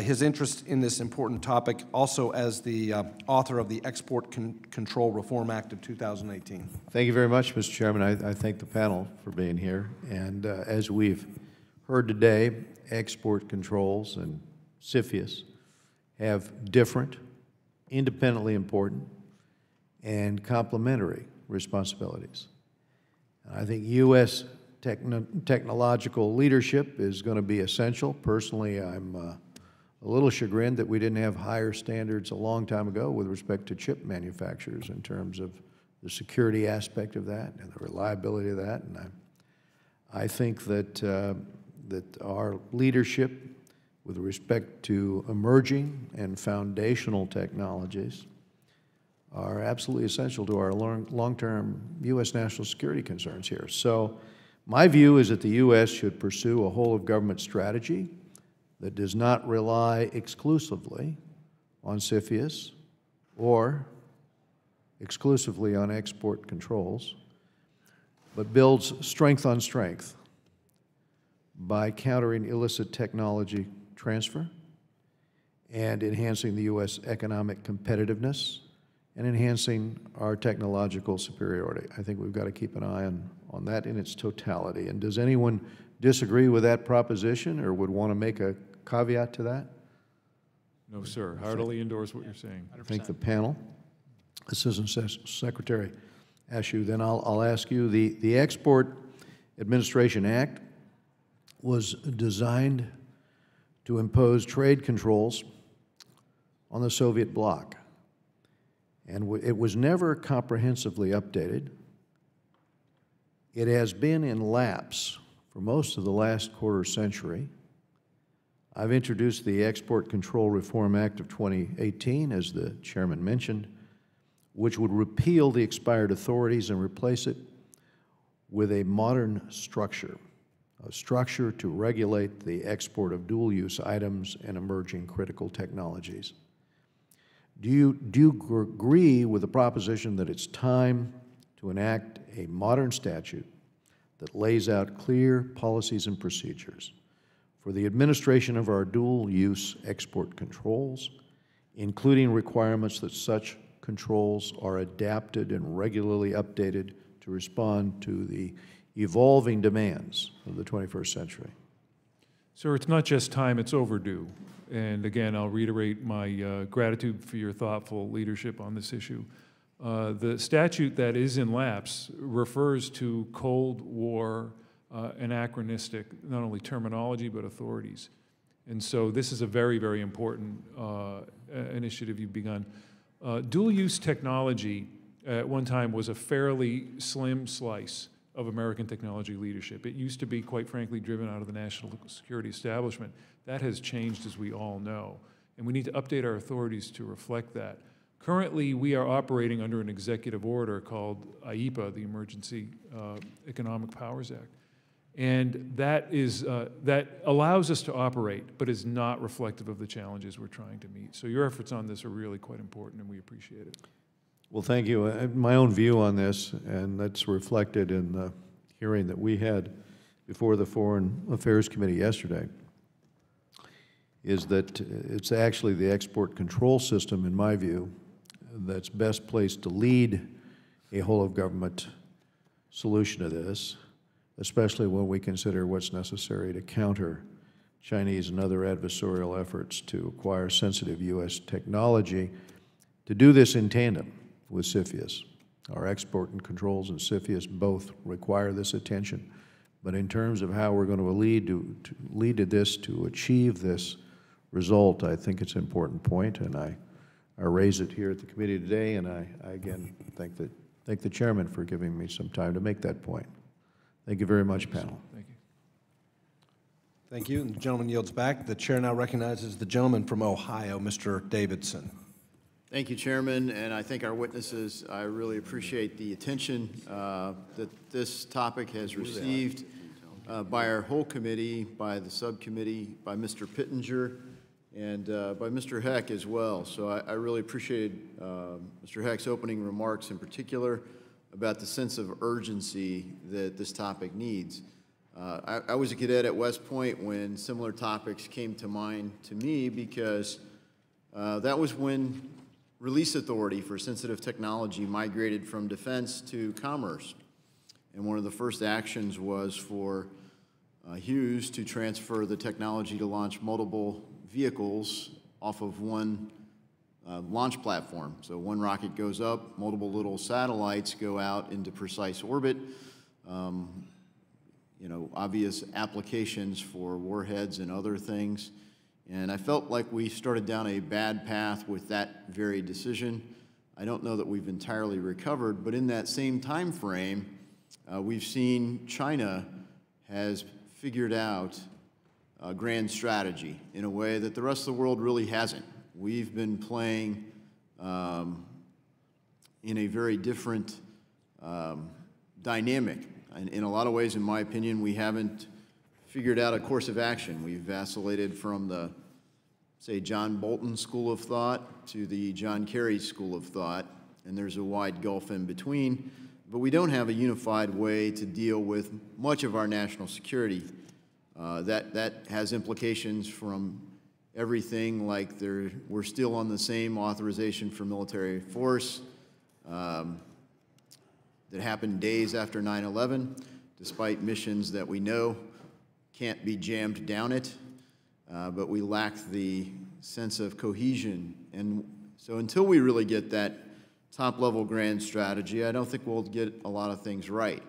his interest in this important topic, also as the author of the Export Control Reform Act of 2018. Thank you very much, Mr. Chairman. I thank the panel for being here. And as we've heard today, export controls and CFIUS have different, independently important, and complementary responsibilities. I think U.S. technological leadership is going to be essential. Personally, I'm a little chagrined that we didn't have higher standards a long time ago with respect to chip manufacturers in terms of the security aspect of that and the reliability of that. And I think that our leadership with respect to emerging and foundational technologies are absolutely essential to our long-term U.S. national security concerns here. So my view is that the U.S. should pursue a whole-of-government strategy that does not rely exclusively on CFIUS or exclusively on export controls, but builds strength on strength by countering illicit technology transfer and enhancing the U.S. economic competitiveness and enhancing our technological superiority. I think we've got to keep an eye on that in its totality. And does anyone disagree with that proposition or would want to make a caveat to that? No, sir. Heartily endorse what you're saying. I think the panel, Assistant Secretary Ashew, then I'll ask you, the Export Administration Act was designed to impose trade controls on the Soviet bloc. And it was never comprehensively updated. It has been in lapse for most of the last quarter century. I've introduced the Export Control Reform Act of 2018, as the chairman mentioned, which would repeal the expired authorities and replace it with a modern structure, a structure to regulate the export of dual-use items and emerging critical technologies. Do you agree with the proposition that it's time to enact a modern statute that lays out clear policies and procedures for the administration of our dual-use export controls, including requirements that such controls are adapted and regularly updated to respond to the evolving demands of the 21st century? Sir, it's not just time, it's overdue. And again, I'll reiterate my gratitude for your thoughtful leadership on this issue. The statute that is in lapse refers to Cold War anachronistic, not only terminology, but authorities. And so this is a very, very important initiative you've begun. Dual-use technology at one time was a fairly slim slice of American technology leadership. It used to be, quite frankly, driven out of the national security establishment. That has changed, as we all know, and we need to update our authorities to reflect that. Currently, we are operating under an executive order called IEPA, the Emergency Economic Powers Act, and that allows us to operate, but is not reflective of the challenges we're trying to meet. So your efforts on this are really quite important, and we appreciate it. Well, thank you. My own view on this, and that's reflected in the hearing that we had before the Foreign Affairs Committee yesterday, is that it's actually the export control system, in my view, that's best placed to lead a whole-of-government solution to this, especially when we consider what's necessary to counter Chinese and other adversarial efforts to acquire sensitive U.S. technology. To do this in tandem with CFIUS. Our export and controls and CFIUS both require this attention. But in terms of how we're going to lead to this, to achieve this result, I think it's an important point, and I raise it here at the committee today, and I again thank the chairman for giving me some time to make that point. Thank you very much, panel. Thank you. Thank you. And the gentleman yields back. The chair now recognizes the gentleman from Ohio, Mr. Davidson. Thank you, Chairman, and I thank our witnesses. I really appreciate the attention that this topic has received by our whole committee, by the subcommittee, by Mr. Pittenger, and by Mr. Heck as well. So I really appreciated Mr. Heck's opening remarks in particular about the sense of urgency that this topic needs. I was a cadet at West Point when similar topics came to mind to me because that was when release authority for sensitive technology migrated from defense to commerce. And one of the first actions was for CFIUS to transfer the technology to launch multiple vehicles off of one launch platform. So one rocket goes up, multiple little satellites go out into precise orbit. You know, obvious applications for warheads and other things. And I felt like we started down a bad path with that very decision. I don't know that we've entirely recovered, but in that same time frame, we've seen China has figured out a grand strategy in a way that the rest of the world really hasn't. We've been playing in a very different dynamic. And in a lot of ways, in my opinion, we haven't figured out a course of action. We've vacillated from the, say, John Bolton school of thought to the John Kerry school of thought, and there's a wide gulf in between. But we don't have a unified way to deal with much of our national security. That has implications from everything like we're still on the same authorization for military force that happened days after 9/11, despite missions that we know can't be jammed down it, but we lack the sense of cohesion. And so until we really get that top-level grand strategy, I don't think we'll get a lot of things right.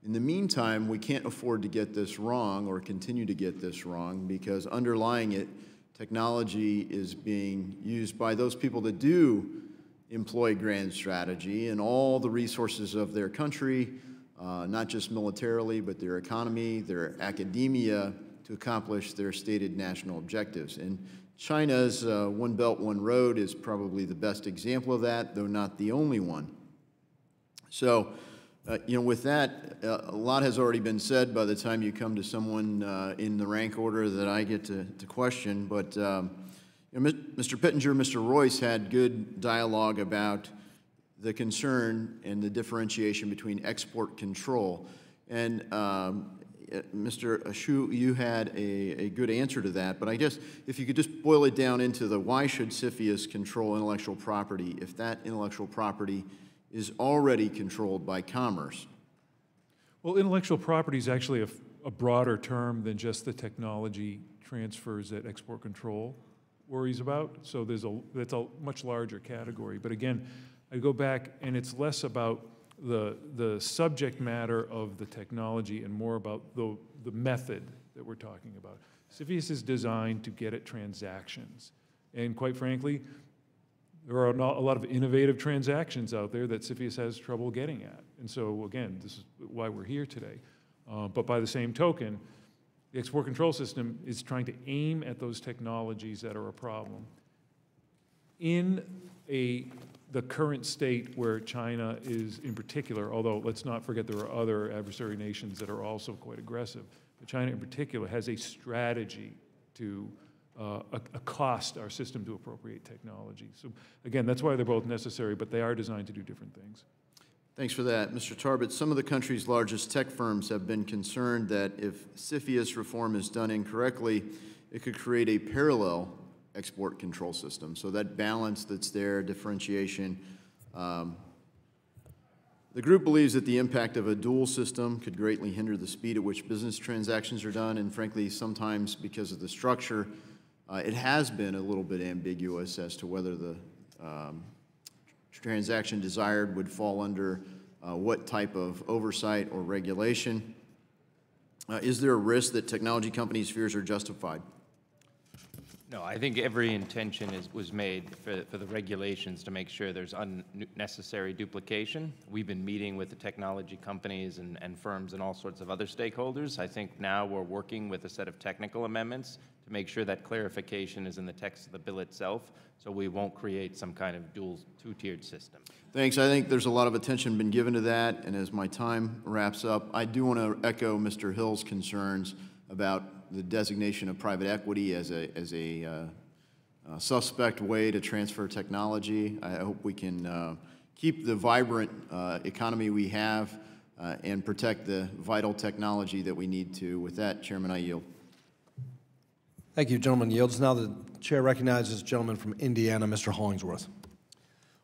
In the meantime, we can't afford to get this wrong or continue to get this wrong, because underlying it, technology is being used by those people that do employ grand strategy and all the resources of their country, not just militarily, but their economy, their academia, to accomplish their stated national objectives. And China's One Belt, One Road is probably the best example of that, though not the only one. So With that, a lot has already been said by the time you come to someone in the rank order that I get to question. But Mr. Pittenger, Mr. Royce had good dialogue about the concern and the differentiation between export control. And Mr. Ashu, you had a good answer to that. But I guess if you could just boil it down into the why should CFIUS control intellectual property if that intellectual property is already controlled by commerce? Well, intellectual property is actually a broader term than just the technology transfers that export control worries about. So that's a much larger category. But again, I go back and it's less about the subject matter of the technology and more about the method that we're talking about. CFIUS is designed to get at transactions. And quite frankly, there are a lot of innovative transactions out there that CFIUS has trouble getting at. And so, again, this is why we're here today. But by the same token, the export control system is trying to aim at those technologies that are a problem. In the current state where China is in particular, although let's not forget there are other adversary nations that are also quite aggressive, but China in particular has a strategy to accost our system to appropriate technology. So again, that's why they're both necessary, but they are designed to do different things. Thanks for that. Mr. Tarbett, some of the country's largest tech firms have been concerned that if CFIUS reform is done incorrectly, it could create a parallel export control system. So that balance that's there, differentiation. The group believes that the impact of a dual system could greatly hinder the speed at which business transactions are done, and frankly, sometimes because of the structure, it has been a little bit ambiguous as to whether the transaction desired would fall under what type of oversight or regulation. Is there a risk that technology companies' fears are justified? No, I think every intention was made for the regulations to make sure there's unnecessary duplication. We've been meeting with the technology companies and firms and all sorts of other stakeholders. I think now we're working with a set of technical amendments to make sure that clarification is in the text of the bill itself, so we won't create some kind of dual two-tiered system. Thanks. I think there's a lot of attention been given to that, and as my time wraps up, I do want to echo Mr. Hill's concerns about the designation of private equity as a suspect way to transfer technology. I hope we can keep the vibrant economy we have and protect the vital technology that we need to. With that, Chairman, I yield. Thank you, gentleman. Yields. Now the chair recognizes the gentleman from Indiana, Mr. Hollingsworth.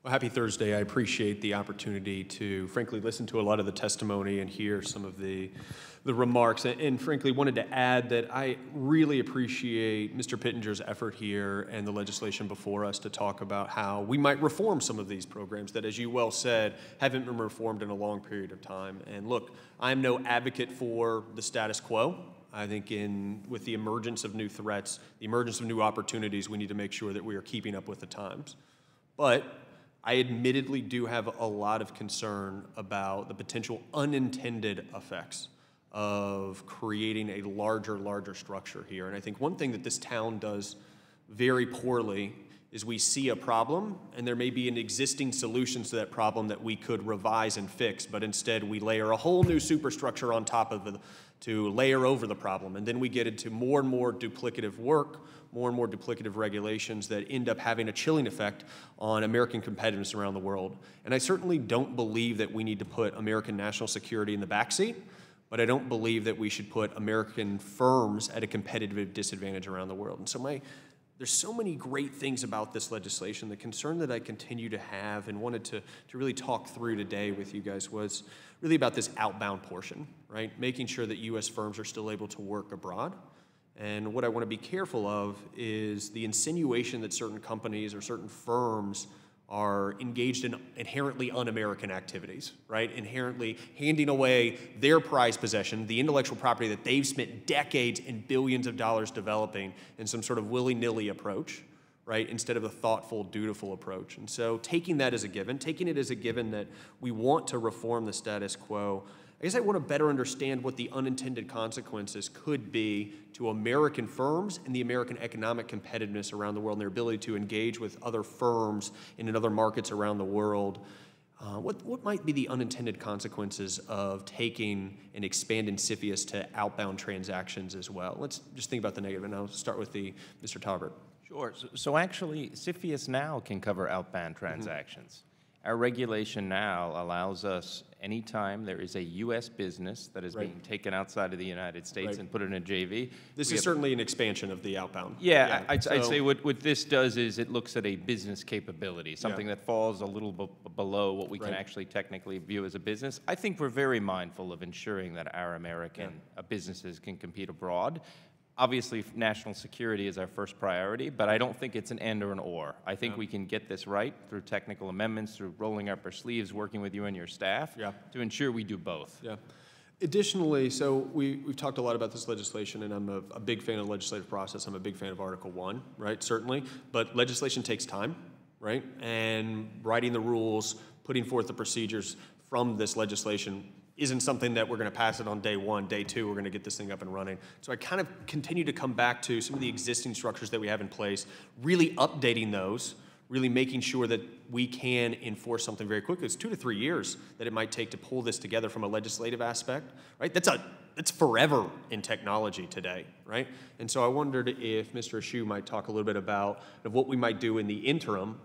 Well, happy Thursday. I appreciate the opportunity to, frankly, listen to a lot of the testimony and hear some of the remarks. And frankly, wanted to add that I really appreciate Mr. Pittenger's effort here and the legislation before us to talk about how we might reform some of these programs that, as you well said, haven't been reformed in a long period of time. And look, I'm no advocate for the status quo. I think with the emergence of new threats, the emergence of new opportunities, we need to make sure that we are keeping up with the times. But I admittedly do have a lot of concern about the potential unintended effects of creating a larger structure here. And I think one thing that this town does very poorly is we see a problem, and there may be an existing solution to that problem that we could revise and fix, but instead we layer a whole new superstructure on top of it to layer over the problem. And then we get into more and more duplicative work, more and more duplicative regulations that end up having a chilling effect on American competitiveness around the world. And I certainly don't believe that we need to put American national security in the backseat, but I don't believe that we should put American firms at a competitive disadvantage around the world. And so there's so many great things about this legislation. The concern that I continue to have and wanted to really talk through today with you guys was really about this outbound portion, right? Making sure that U.S. firms are still able to work abroad. And what I want to be careful of is the insinuation that certain companies or certain firms are engaged in inherently un-American activities, right? Inherently handing away their prized possession, the intellectual property that they've spent decades and billions of dollars developing in some sort of willy-nilly approach, right? Instead of a thoughtful, dutiful approach. And so taking that as a given, taking it as a given that we want to reform the status quo, I guess I want to better understand what the unintended consequences could be to American firms and the American economic competitiveness around the world and their ability to engage with other firms and in other markets around the world what might be the unintended consequences of taking and expanding CFIUS to outbound transactions as well? Let's just think about the negative, and I'll start with Mr. Talbert. Sure. So actually, CFIUS now can cover outbound transactions. Our regulation now allows us, anytime there is a U.S. business that is being taken outside of the United States and put in a JV. This is certainly an expansion of the outbound. Yeah, I'd say what this does is it looks at a business capability, something that falls a little below what we can actually technically view as a business. I think we're very mindful of ensuring that our American businesses can compete abroad. Obviously, national security is our first priority, but I don't think it's an and or an or. I think we can get this right through technical amendments, through rolling up our sleeves, working with you and your staff to ensure we do both. Yeah. Additionally, so we've talked a lot about this legislation, and I'm a big fan of the legislative process. I'm a big fan of Article 1, right, certainly. But legislation takes time, right? And writing the rules, putting forth the procedures from this legislation isn't something that we're going to pass it on day one, day two, we're going to get this thing up and running. So I kind of continue to come back to some of the existing structures that we have in place, really updating those, really making sure that we can enforce something very quickly. It's 2 to 3 years that it might take to pull this together from a legislative aspect, right? That's forever in technology today, right? And so I wondered if Mr. Ashew might talk a little bit about what we might do in the interim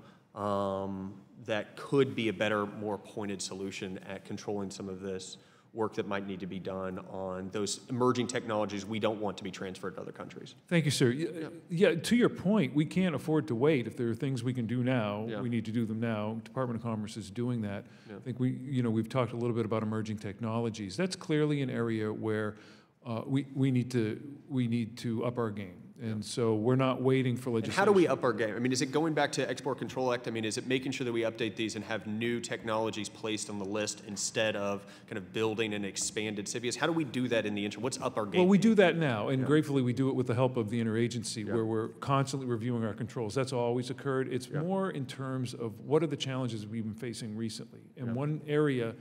that could be a better, more pointed solution at controlling some of this work that might need to be done on those emerging technologies we don't want to be transferred to other countries. Thank you, sir. Yeah, to your point, we can't afford to wait. If there are things we can do now, we need to do them now. Department of Commerce is doing that. I think we've talked a little bit about emerging technologies. That's clearly an area where we need to up our game. And so we're not waiting for legislation. And how do we up our game? I mean, is it going back to Export Control Act? I mean, is it making sure that we update these and have new technologies placed on the list instead of kind of building an expanded CFIUS? How do we do that in the interim? What's up our game? Well, we do that now, and gratefully we do it with the help of the interagency, where we're constantly reviewing our controls. That's always occurred. It's more in terms of what are the challenges we've been facing recently. And one area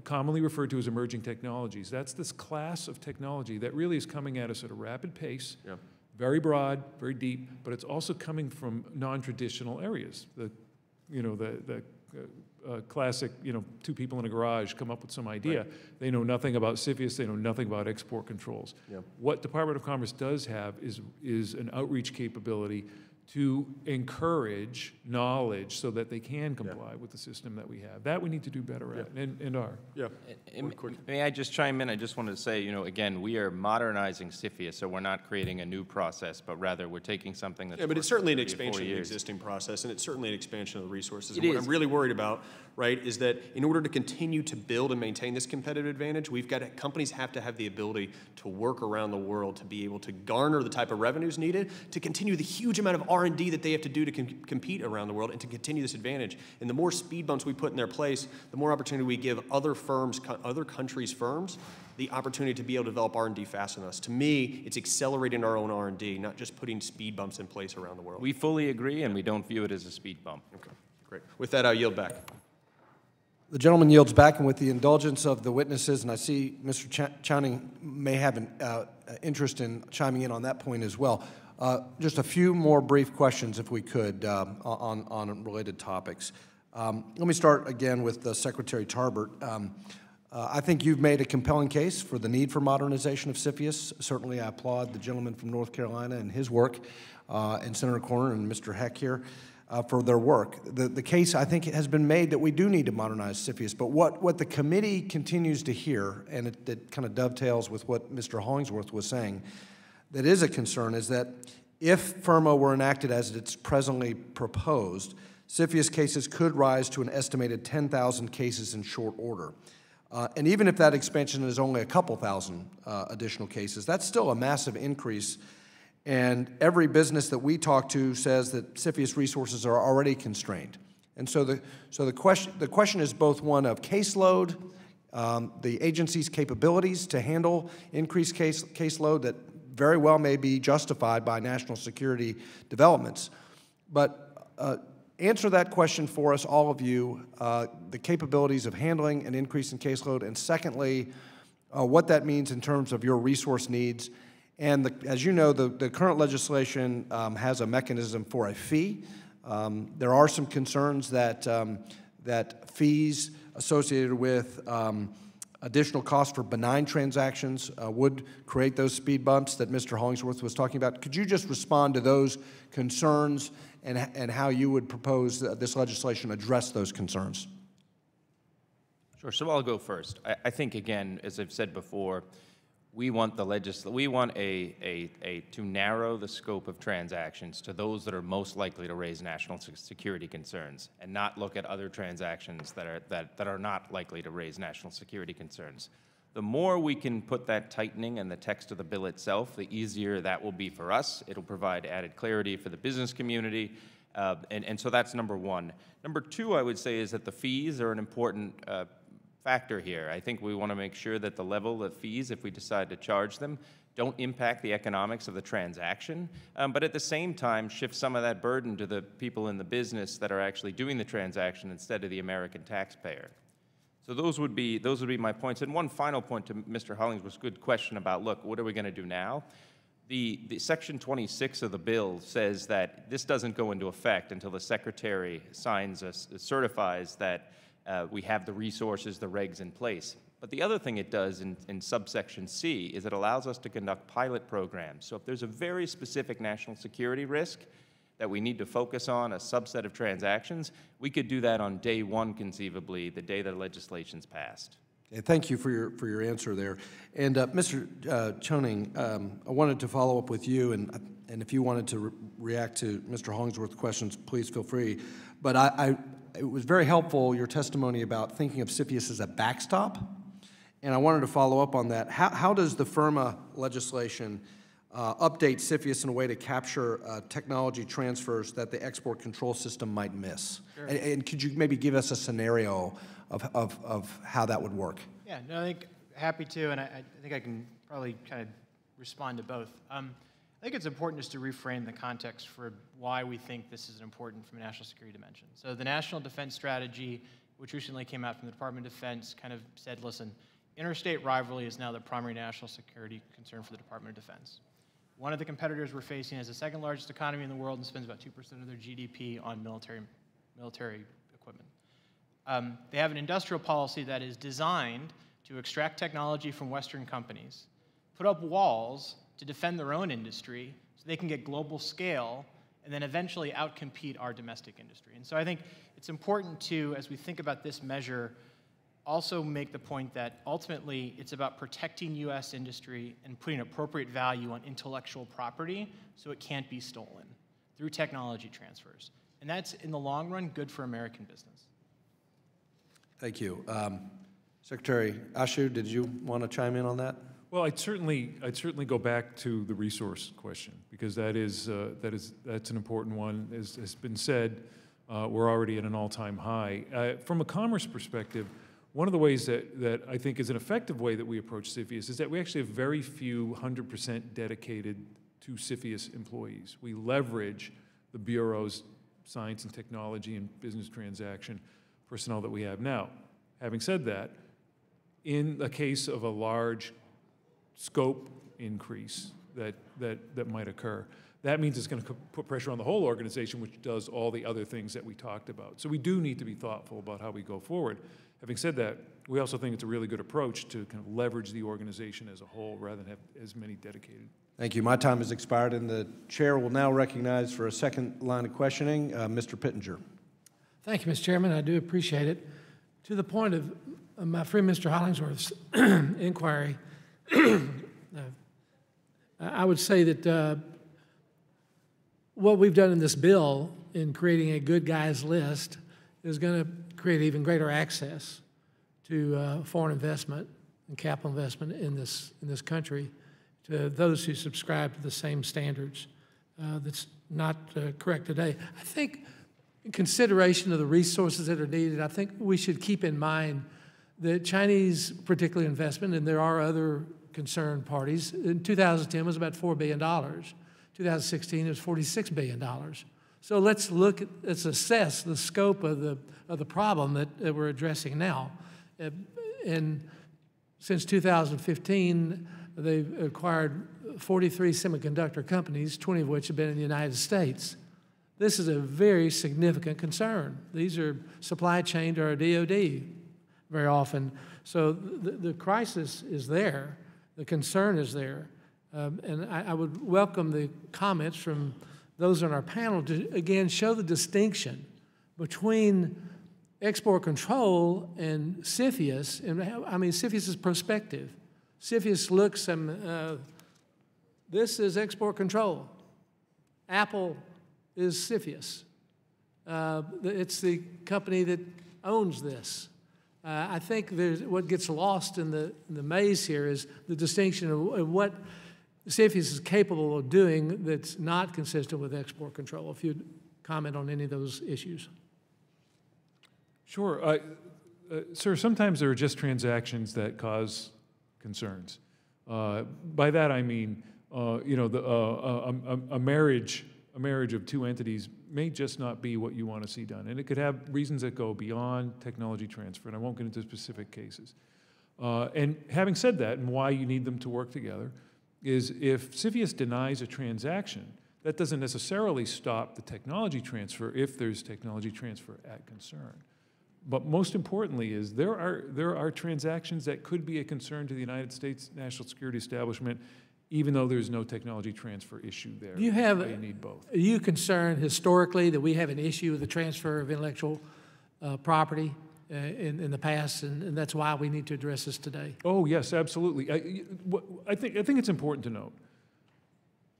commonly referred to as emerging technologies. That's this class of technology that really is coming at us at a rapid pace, very broad, very deep, but it's also coming from non-traditional areas. The classic, two people in a garage come up with some idea. They know nothing about CFIUS. They know nothing about export controls. What Department of Commerce does have is an outreach capability to encourage knowledge so that they can comply with the system that we have. That we need to do better at, and are. May I just chime in? I just wanted to say, again, we are modernizing CFIUS, so we're not creating a new process, but rather we're taking something that's but it's certainly an expansion of the existing process, and it's certainly an expansion of the resources. And what I'm really worried about, right, is that in order to continue to build and maintain this competitive advantage, companies have to have the ability to work around the world to be able to garner the type of revenues needed to continue the huge amount of R&D that they have to do to compete around the world and to continue this advantage. And the more speed bumps we put in their place, the more opportunity we give other firms, other countries' firms, the opportunity to be able to develop R&D faster than us. To me, it's accelerating our own R&D, not just putting speed bumps in place around the world. We fully agree, and we don't view it as a speed bump. Okay, great. With that, I'll yield back. The gentleman yields back, and with the indulgence of the witnesses, and I see Mr. Chowning may have an interest in chiming in on that point as well. Just a few more brief questions, if we could, on related topics. Let me start again with Secretary Tarbert. I think you've made a compelling case for the need for modernization of CFIUS. Certainly, I applaud the gentleman from North Carolina and his work, and Senator Corner and Mr. Heck here for their work. The case, I think, has been made that we do need to modernize CFIUS, but what the committee continues to hear, and it kind of dovetails with what Mr. Hollingsworth was saying, that is a concern is that if FIRMA were enacted as it's presently proposed, CFIUS cases could rise to an estimated 10,000 cases in short order. And even if that expansion is only a couple thousand additional cases, that's still a massive increase. And every business that we talk to says that CFIUS resources are already constrained. And so the question is both one of caseload, the agency's capabilities to handle increased caseload that very well may be justified by national security developments. But answer that question for us, all of you, the capabilities of handling an increase in caseload, and secondly, what that means in terms of your resource needs. And as you know, the current legislation has a mechanism for a fee. There are some concerns that that fees associated with additional costs for benign transactions would create those speed bumps that Mr. Hollingsworth was talking about. Could you just respond to those concerns and how you would propose this legislation address those concerns? Sure, so I'll go first. I think, again, as I've said before, we want to narrow the scope of transactions to those that are most likely to raise national security concerns, and not look at other transactions that are not likely to raise national security concerns. The more we can put that tightening in the text of the bill itself, the easier that will be for us. It'll provide added clarity for the business community, and so that's number one. Number two, I would say, is that the fees are an important factor here. I think we want to make sure that the level of fees, if we decide to charge them, don't impact the economics of the transaction, but at the same time shift some of that burden to the people in the business that are actually doing the transaction instead of the American taxpayer. So those would be my points. And one final point to Mr. Hollingsworth's good question about, look, what are we going to do now? The Section 26 of the bill says that this doesn't go into effect until the Secretary certifies that we have the resources, the regs in place. But the other thing it does in subsection C is it allows us to conduct pilot programs. So if there's a very specific national security risk that we need to focus on, a subset of transactions, we could do that on day one, conceivably, the day the legislation's passed. Okay, thank you for your answer there. And Mr. Choning, I wanted to follow up with you, and if you wanted to react to Mr. Hollingsworth's questions, please feel free. But it was very helpful, your testimony about thinking of CFIUS as a backstop, and I wanted to follow up on that. How does the FIRMA legislation update CFIUS in a way to capture technology transfers that the export control system might miss? Sure. And could you maybe give us a scenario of how that would work? Yeah, no, I think happy to, and I think I can probably kind of respond to both. I think it's important just to reframe the context for why we think this is important from a national security dimension. So the National Defense Strategy, which recently came out from the Department of Defense, kind of said, listen, interstate rivalry is now the primary national security concern for the Department of Defense. One of the competitors we're facing is the second largest economy in the world and spends about 2% of their GDP on military equipment. They have an industrial policy that is designed to extract technology from Western companies, put up walls to defend their own industry so they can get global scale and then eventually outcompete our domestic industry. And so I think it's important to, as we think about this measure, also make the point that ultimately it's about protecting U.S. industry and putting appropriate value on intellectual property so it can't be stolen through technology transfers. And that's, in the long run, good for American business. Thank you. Secretary Ashu, did you want to chime in on that? Well, I'd certainly go back to the resource question, because that's an important one. As has been said, we're already at an all-time high. From a commerce perspective, one of the ways that I think is an effective way that we approach CFIUS is that we actually have very few 100% dedicated to CFIUS employees. We leverage the Bureau's science and technology and business transaction personnel that we have now. Having said that, in the case of a large scope increase that might occur, that means it's going to put pressure on the whole organization, which does all the other things that we talked about. So we do need to be thoughtful about how we go forward. Having said that, we also think it's a really good approach to kind of leverage the organization as a whole rather than have as many dedicated. Thank you. My time has expired, and the chair will now recognize for a second line of questioning Mr. Pittenger. Thank you, Mr. Chairman. I do appreciate it. To the point of my friend Mr. Hollingsworth's inquiry, I would say that what we've done in this bill in creating a good guys list is going to create even greater access to foreign investment and capital investment in this country to those who subscribe to the same standards. That's not correct today. I think in consideration of the resources that are needed, I think we should keep in mind that Chinese particular investment, and there are other concerned parties, in 2010 was about $4 billion. 2016 it was $46 billion. So let's assess the scope of the problem that we're addressing now. And since 2015, they've acquired 43 semiconductor companies, 20 of which have been in the United States. This is a very significant concern. These are supply chain to our DoD very often. So the crisis is there, the concern is there. And I would welcome the comments from those on our panel to, again, show the distinction between export control and CFIUS. And I mean, CFIUS is prospective. CFIUS looks and this is export control. Apple is CFIUS. It's the company that owns this. I think what gets lost in the maze here is the distinction of what CFIUS is capable of doing that's not consistent with export control. If you'd comment on any of those issues. Sure. Sir, sometimes there are just transactions that cause concerns. By that I mean, you know, a marriage of two entities may just not be what you want to see done. And it could have reasons that go beyond technology transfer, and I won't get into specific cases. And having said that, and why you need them to work together, is if CFIUS denies a transaction, that doesn't necessarily stop the technology transfer if there's technology transfer at concern. But most importantly is there are transactions that could be a concern to the United States national security establishment, even though there's no technology transfer issue there. You need both. Are you concerned historically that we have an issue with the transfer of intellectual property in the past, and that's why we need to address this today? Oh yes, absolutely. I think it's important to note,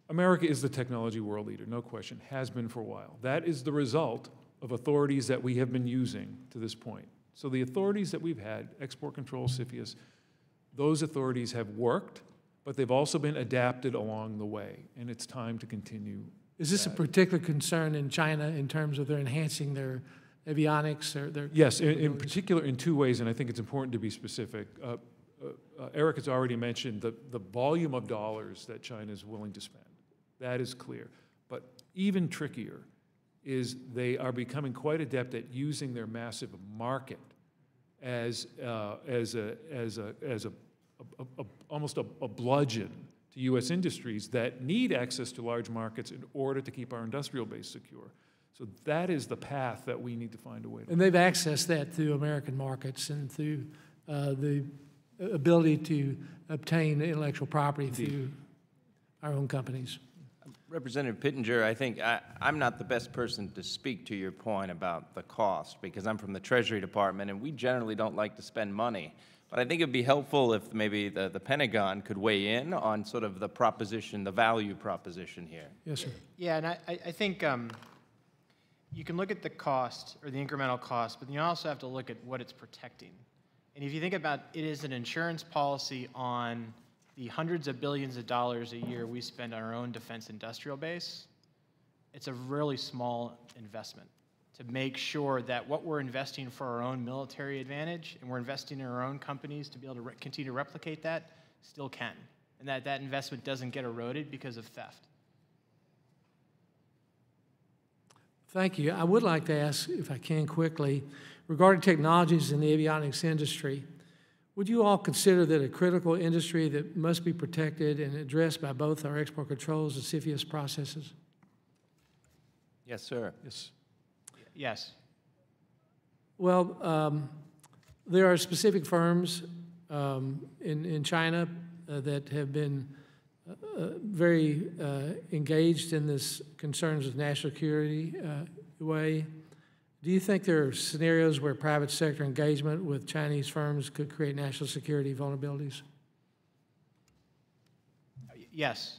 America is the technology world leader, no question, has been for a while. That is the result of authorities that we have been using to this point. So the authorities that we've had, export control, CFIUS, those authorities have worked, but they've also been adapted along the way, and it's time to continue. Is this a particular concern in China in terms of their enhancing their avionics or their? Yes, in particular in two ways, and I think it's important to be specific. Eric has already mentioned the volume of dollars that China is willing to spend. That is clear. But even trickier is they are becoming quite adept at using their massive market as almost a bludgeon to U.S. industries that need access to large markets in order to keep our industrial base secure. So that is the path that we need to find a way to. And they've accessed that through American markets and through the ability to obtain intellectual property through our own companies. Representative Pittenger, I think I'm not the best person to speak to your point about the cost because I'm from the Treasury Department and we generally don't like to spend money. But I think it would be helpful if maybe the Pentagon could weigh in on sort of the proposition, the value proposition here. Yes, sir. Yeah, and I think you can look at the cost or the incremental cost, but you also have to look at what it's protecting. And if you think about it is an insurance policy on the hundreds of billions of dollars a year we spend on our own defense industrial base, it's a really small investment to make sure that what we're investing for our own military advantage and we're investing in our own companies to be able to continue to replicate that still can, and that investment doesn't get eroded because of theft. Thank you. I would like to ask, if I can quickly, regarding technologies in the avionics industry, would you all consider that a critical industry that must be protected and addressed by both our export controls and CFIUS processes? Yes, sir. Yes. Yes. Well, there are specific firms in China that have been very engaged in this concerns with national security way. Do you think there are scenarios where private sector engagement with Chinese firms could create national security vulnerabilities? Yes.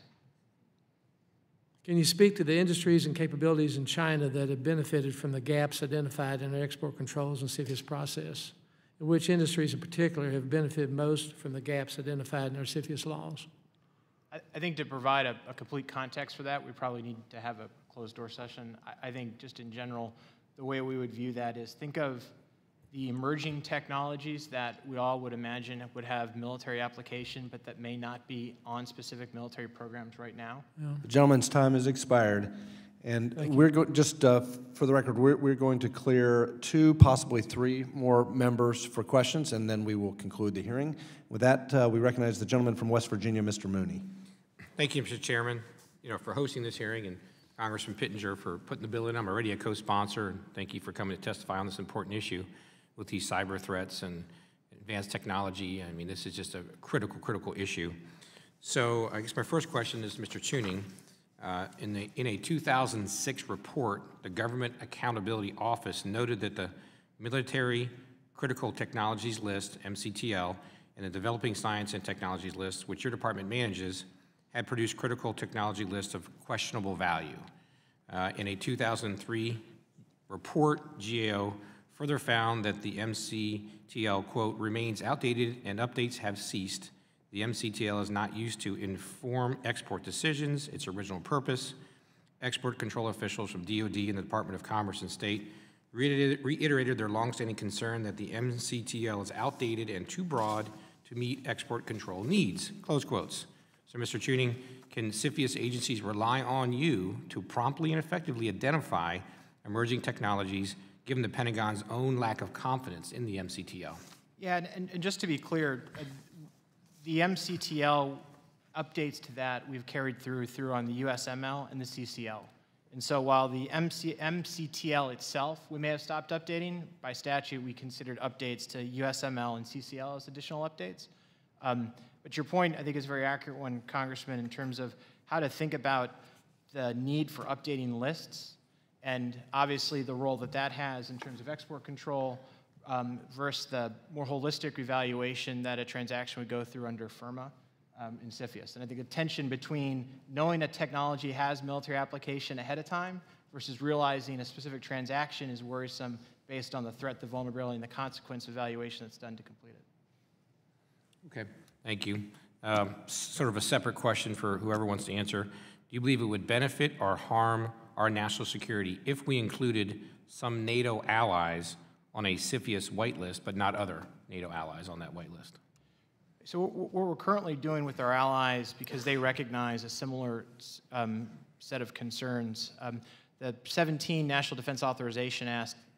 Can you speak to the industries and capabilities in China that have benefited from the gaps identified in our export controls and CFIUS process? And which industries in particular have benefited most from the gaps identified in our CFIUS laws? I think to provide a complete context for that, we probably need to have a closed-door session. I think just in general, the way we would view that is think of the emerging technologies that we all would imagine would have military application, but that may not be on specific military programs right now. Yeah. The gentleman's time has expired. And we're just for the record, we're going to clear 2, possibly 3 more members for questions, and then we will conclude the hearing. With that, we recognize the gentleman from West Virginia, Mr. Mooney. Thank you, Mr. Chairman, for hosting this hearing, and Congressman Pittenger for putting the bill in. I'm already a co-sponsor, and thank you for coming to testify on this important issue with these cyber threats and advanced technology. I mean, this is just a critical issue. So I guess my first question is, Mr. Tuning, in a 2006 report, the Government Accountability Office noted that the Military Critical Technologies List, MCTL, and the Developing Science and Technologies List, which your department manages, had produced critical technology lists of questionable value. In a 2003 report, GAO further found that the MCTL, quote, remains outdated and updates have ceased. The MCTL is not used to inform export decisions, its original purpose. Export control officials from DOD and the Department of Commerce and State reiterated their longstanding concern that the MCTL is outdated and too broad to meet export control needs, close quotes. So, Mr. Tuning, can CFIUS agencies rely on you to promptly and effectively identify emerging technologies, given the Pentagon's own lack of confidence in the MCTL? Yeah, and just to be clear, the MCTL updates to that we've carried through on the USML and the CCL. And so while the MCTL itself we may have stopped updating, by statute we considered updates to USML and CCL as additional updates. But your point, I think, is a very accurate one, Congressman, in terms of how to think about the need for updating lists and obviously the role that that has in terms of export control versus the more holistic evaluation that a transaction would go through under FIRMA in CFIUS. And I think the tension between knowing a technology has military application ahead of time versus realizing a specific transaction is worrisome based on the threat, the vulnerability, and the consequence evaluation that's done to complete it. Okay, thank you. Sort of a separate question for whoever wants to answer. Do you believe it would benefit or harm our national security if we included some NATO allies on a CFIUS whitelist, but not other NATO allies on that whitelist? So what we're currently doing with our allies, because they recognize a similar set of concerns, the 17 National Defense Authorization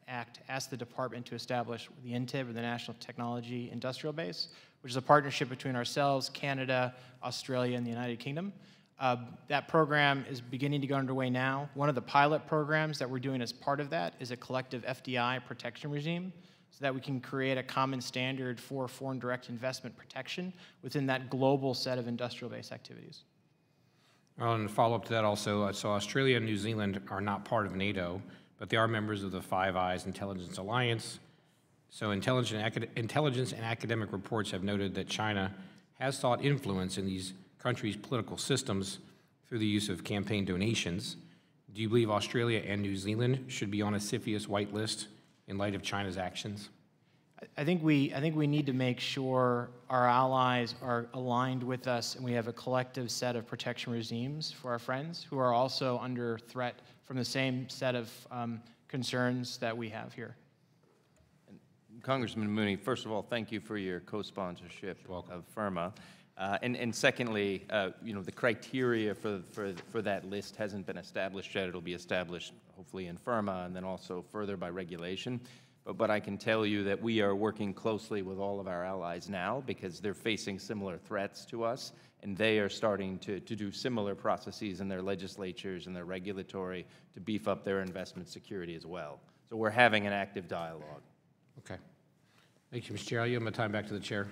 Act asked the department to establish the NTIB, or the National Technology Industrial Base, which is a partnership between ourselves, Canada, Australia, and the United Kingdom. That program is beginning to go underway now. One of the pilot programs that we're doing as part of that is a collective FDI protection regime, so that we can create a common standard for foreign direct investment protection within that global set of industrial base activities. Well, and follow up to that also, so Australia and New Zealand are not part of NATO, but they are members of the Five Eyes Intelligence Alliance. So intelligence and academic reports have noted that China has sought influence in these countries' political systems through the use of campaign donations. Do you believe Australia and New Zealand should be on a CFIUS whitelist in light of China's actions? I think we need to make sure our allies are aligned with us and we have a collective set of protection regimes for our friends who are also under threat from the same set of concerns that we have here. Congressman Mooney, first of all, thank you for your co-sponsorship of FIRMA. And secondly, you know, the criteria for that list hasn't been established yet. It'll be established hopefully in FIRMA and then also further by regulation. But I can tell you that we are working closely with all of our allies now because they're facing similar threats to us, and they are starting to do similar processes in their legislatures and their regulatory to beef up their investment security as well. So we're having an active dialogue. Okay. Thank you, Mr. Chair. I'll yield my time back to the chair.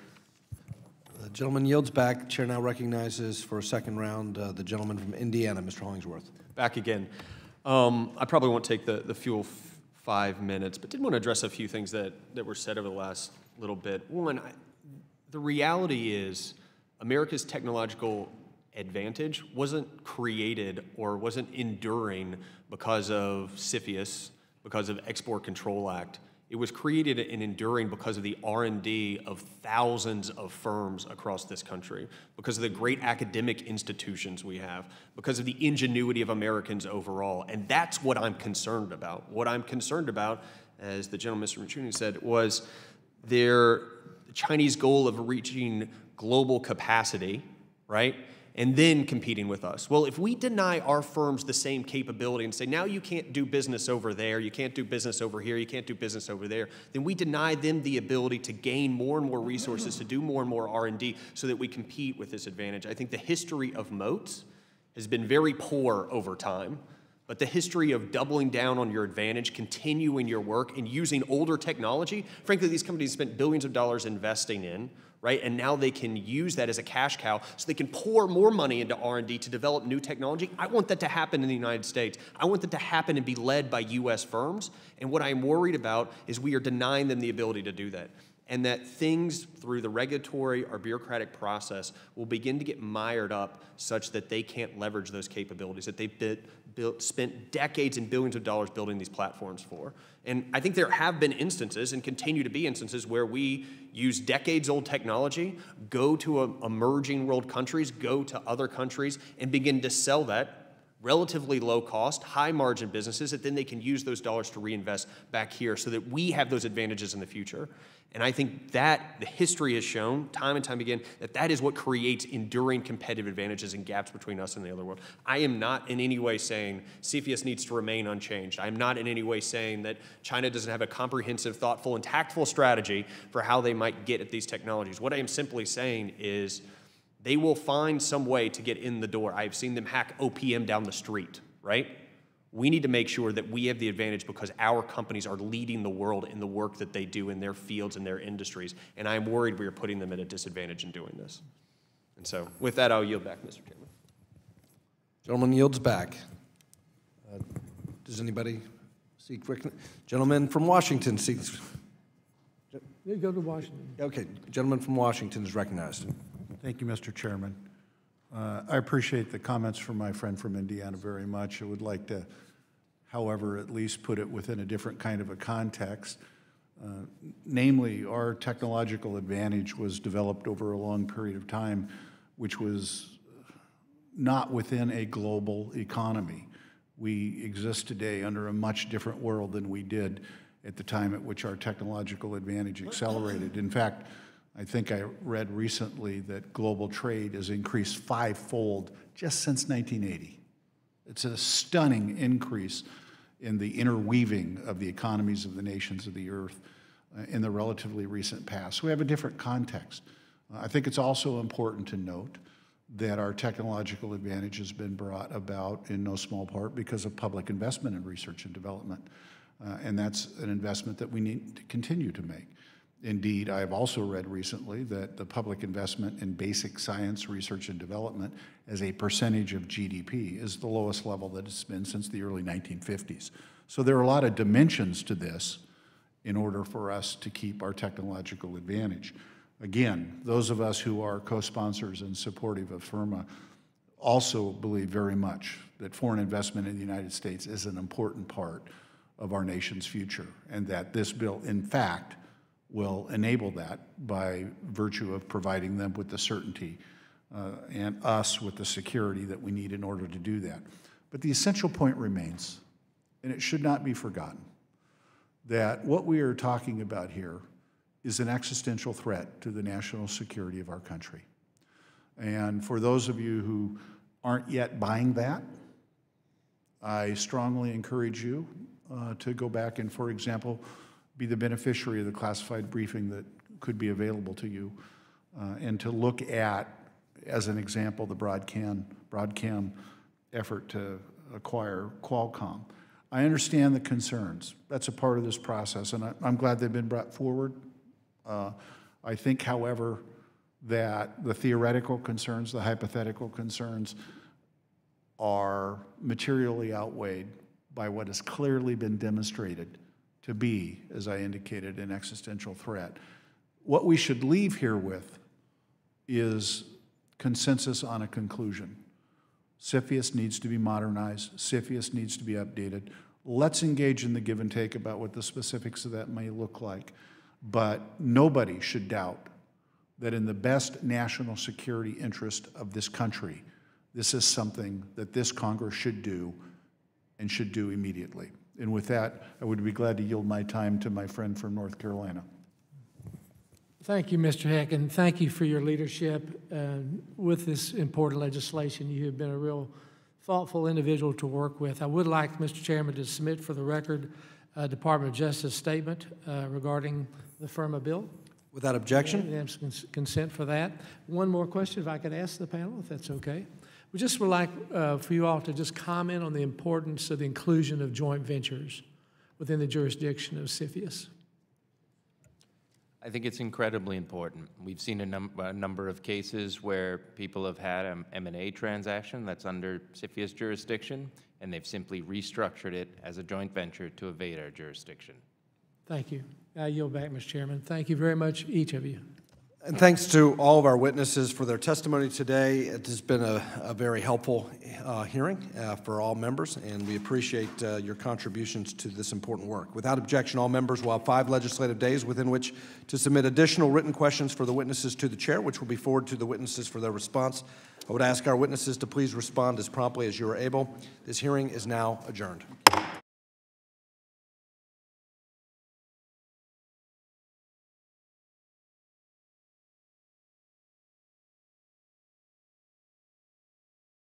The gentleman yields back. Chair now recognizes for a second round the gentleman from Indiana, Mr. Hollingsworth. Back again. I probably won't take the full 5 minutes, but did want to address a few things that were said over the last little bit. One, the reality is America's technological advantage wasn't created or wasn't enduring because of CFIUS, because of Export Control Act. It was created and enduring because of the R&D of thousands of firms across this country, because of the great academic institutions we have, because of the ingenuity of Americans overall. And that's what I'm concerned about. What I'm concerned about, as the gentleman, Mr. Machuning, said, was their Chinese goal of reaching global capacity, right? And then competing with us. Well, if we deny our firms the same capability and say, now you can't do business over there, you can't do business over here, you can't do business over there, then we deny them the ability to gain more and more resources, to do more and more R&D so that we compete with this advantage. I think the history of moats has been very poor over time. But the history of doubling down on your advantage, continuing your work, and using older technology, frankly, these companies spent billions of dollars investing in, right? And now they can use that as a cash cow so they can pour more money into R&D to develop new technology. I want that to happen in the United States. I want that to happen and be led by US firms. And what I'm worried about is we are denying them the ability to do that. And that things through the regulatory or bureaucratic process will begin to get mired up such that they can't leverage those capabilities that they've spent decades and billions of dollars building these platforms for. And I think there have been instances and continue to be instances where we use decades-old technology, go to emerging world countries, go to other countries, and begin to sell that relatively low cost, high margin businesses that then they can use those dollars to reinvest back here so that we have those advantages in the future. And I think that the history has shown time and time again that that is what creates enduring competitive advantages and gaps between us and the other world. I am not in any way saying CFIUS needs to remain unchanged. I'm not in any way saying that China doesn't have a comprehensive, thoughtful, and tactful strategy for how they might get at these technologies. What I am simply saying is they will find some way to get in the door. I've seen them hack OPM down the street, right? We need to make sure that we have the advantage because our companies are leading the world in the work that they do in their fields and their industries. And I'm worried we are putting them at a disadvantage in doing this. And so with that, I'll yield back, Mr. Chairman. Gentleman yields back. Does anybody seek? Gentleman from Washington seeks. You go to Washington. Okay, gentleman from Washington is recognized. Thank you, Mr. Chairman. I appreciate the comments from my friend from Indiana very much. I would like to, however, at least put it within a different kind of a context. Namely, our technological advantage was developed over a long period of time, which was not within a global economy. We exist today under a much different world than we did at the time at which our technological advantage accelerated. In fact, I think I read recently that global trade has increased fivefold just since 1980. It's a stunning increase in the interweaving of the economies of the nations of the earth in the relatively recent past. So we have a different context. I think it's also important to note that our technological advantage has been brought about in no small part because of public investment in research and development. And that's an investment that we need to continue to make. Indeed, I have also read recently that the public investment in basic science research and development as a percentage of GDP is the lowest level that it's been since the early 1950s. So there are a lot of dimensions to this in order for us to keep our technological advantage. Again, those of us who are co-sponsors and supportive of FIRMA also believe very much that foreign investment in the United States is an important part of our nation's future, and that this bill, in fact, will enable that by virtue of providing them with the certainty and us with the security that we need in order to do that. But the essential point remains, and it should not be forgotten, that what we are talking about here is an existential threat to the national security of our country. And for those of you who aren't yet buying that, I strongly encourage you to go back and, for example, be the beneficiary of the classified briefing that could be available to you, and to look at, as an example, the Broadcom effort to acquire Qualcomm. I understand the concerns. That's a part of this process, and I'm glad they've been brought forward. I think, however, that the theoretical concerns, the hypothetical concerns, are materially outweighed by what has clearly been demonstrated to be, as I indicated, an existential threat. What we should leave here with is consensus on a conclusion. CFIUS needs to be modernized. CFIUS needs to be updated. Let's engage in the give and take about what the specifics of that may look like. But nobody should doubt that in the best national security interest of this country, this is something that this Congress should do and should do immediately. And with that, I would be glad to yield my time to my friend from North Carolina. Thank you, Mr. Heck, and thank you for your leadership with this important legislation. You have been a real thoughtful individual to work with. I would like, Mr. Chairman, to submit for the record a Department of Justice statement regarding the FIRMA bill. Without objection. Consent for that. One more question, if I could ask the panel, if that's okay. We just would like for you all to just comment on the importance of the inclusion of joint ventures within the jurisdiction of CFIUS. I think it's incredibly important. We've seen a number of cases where people have had an M&A transaction that's under CFIUS jurisdiction, and they've simply restructured it as a joint venture to evade our jurisdiction. Thank you. I yield back, Mr. Chairman. Thank you very much, each of you. And thanks to all of our witnesses for their testimony today. It has been a very helpful hearing for all members, and we appreciate your contributions to this important work. Without objection, all members will have 5 legislative days within which to submit additional written questions for the witnesses to the chair, which will be forwarded to the witnesses for their response. I would ask our witnesses to please respond as promptly as you are able. This hearing is now adjourned.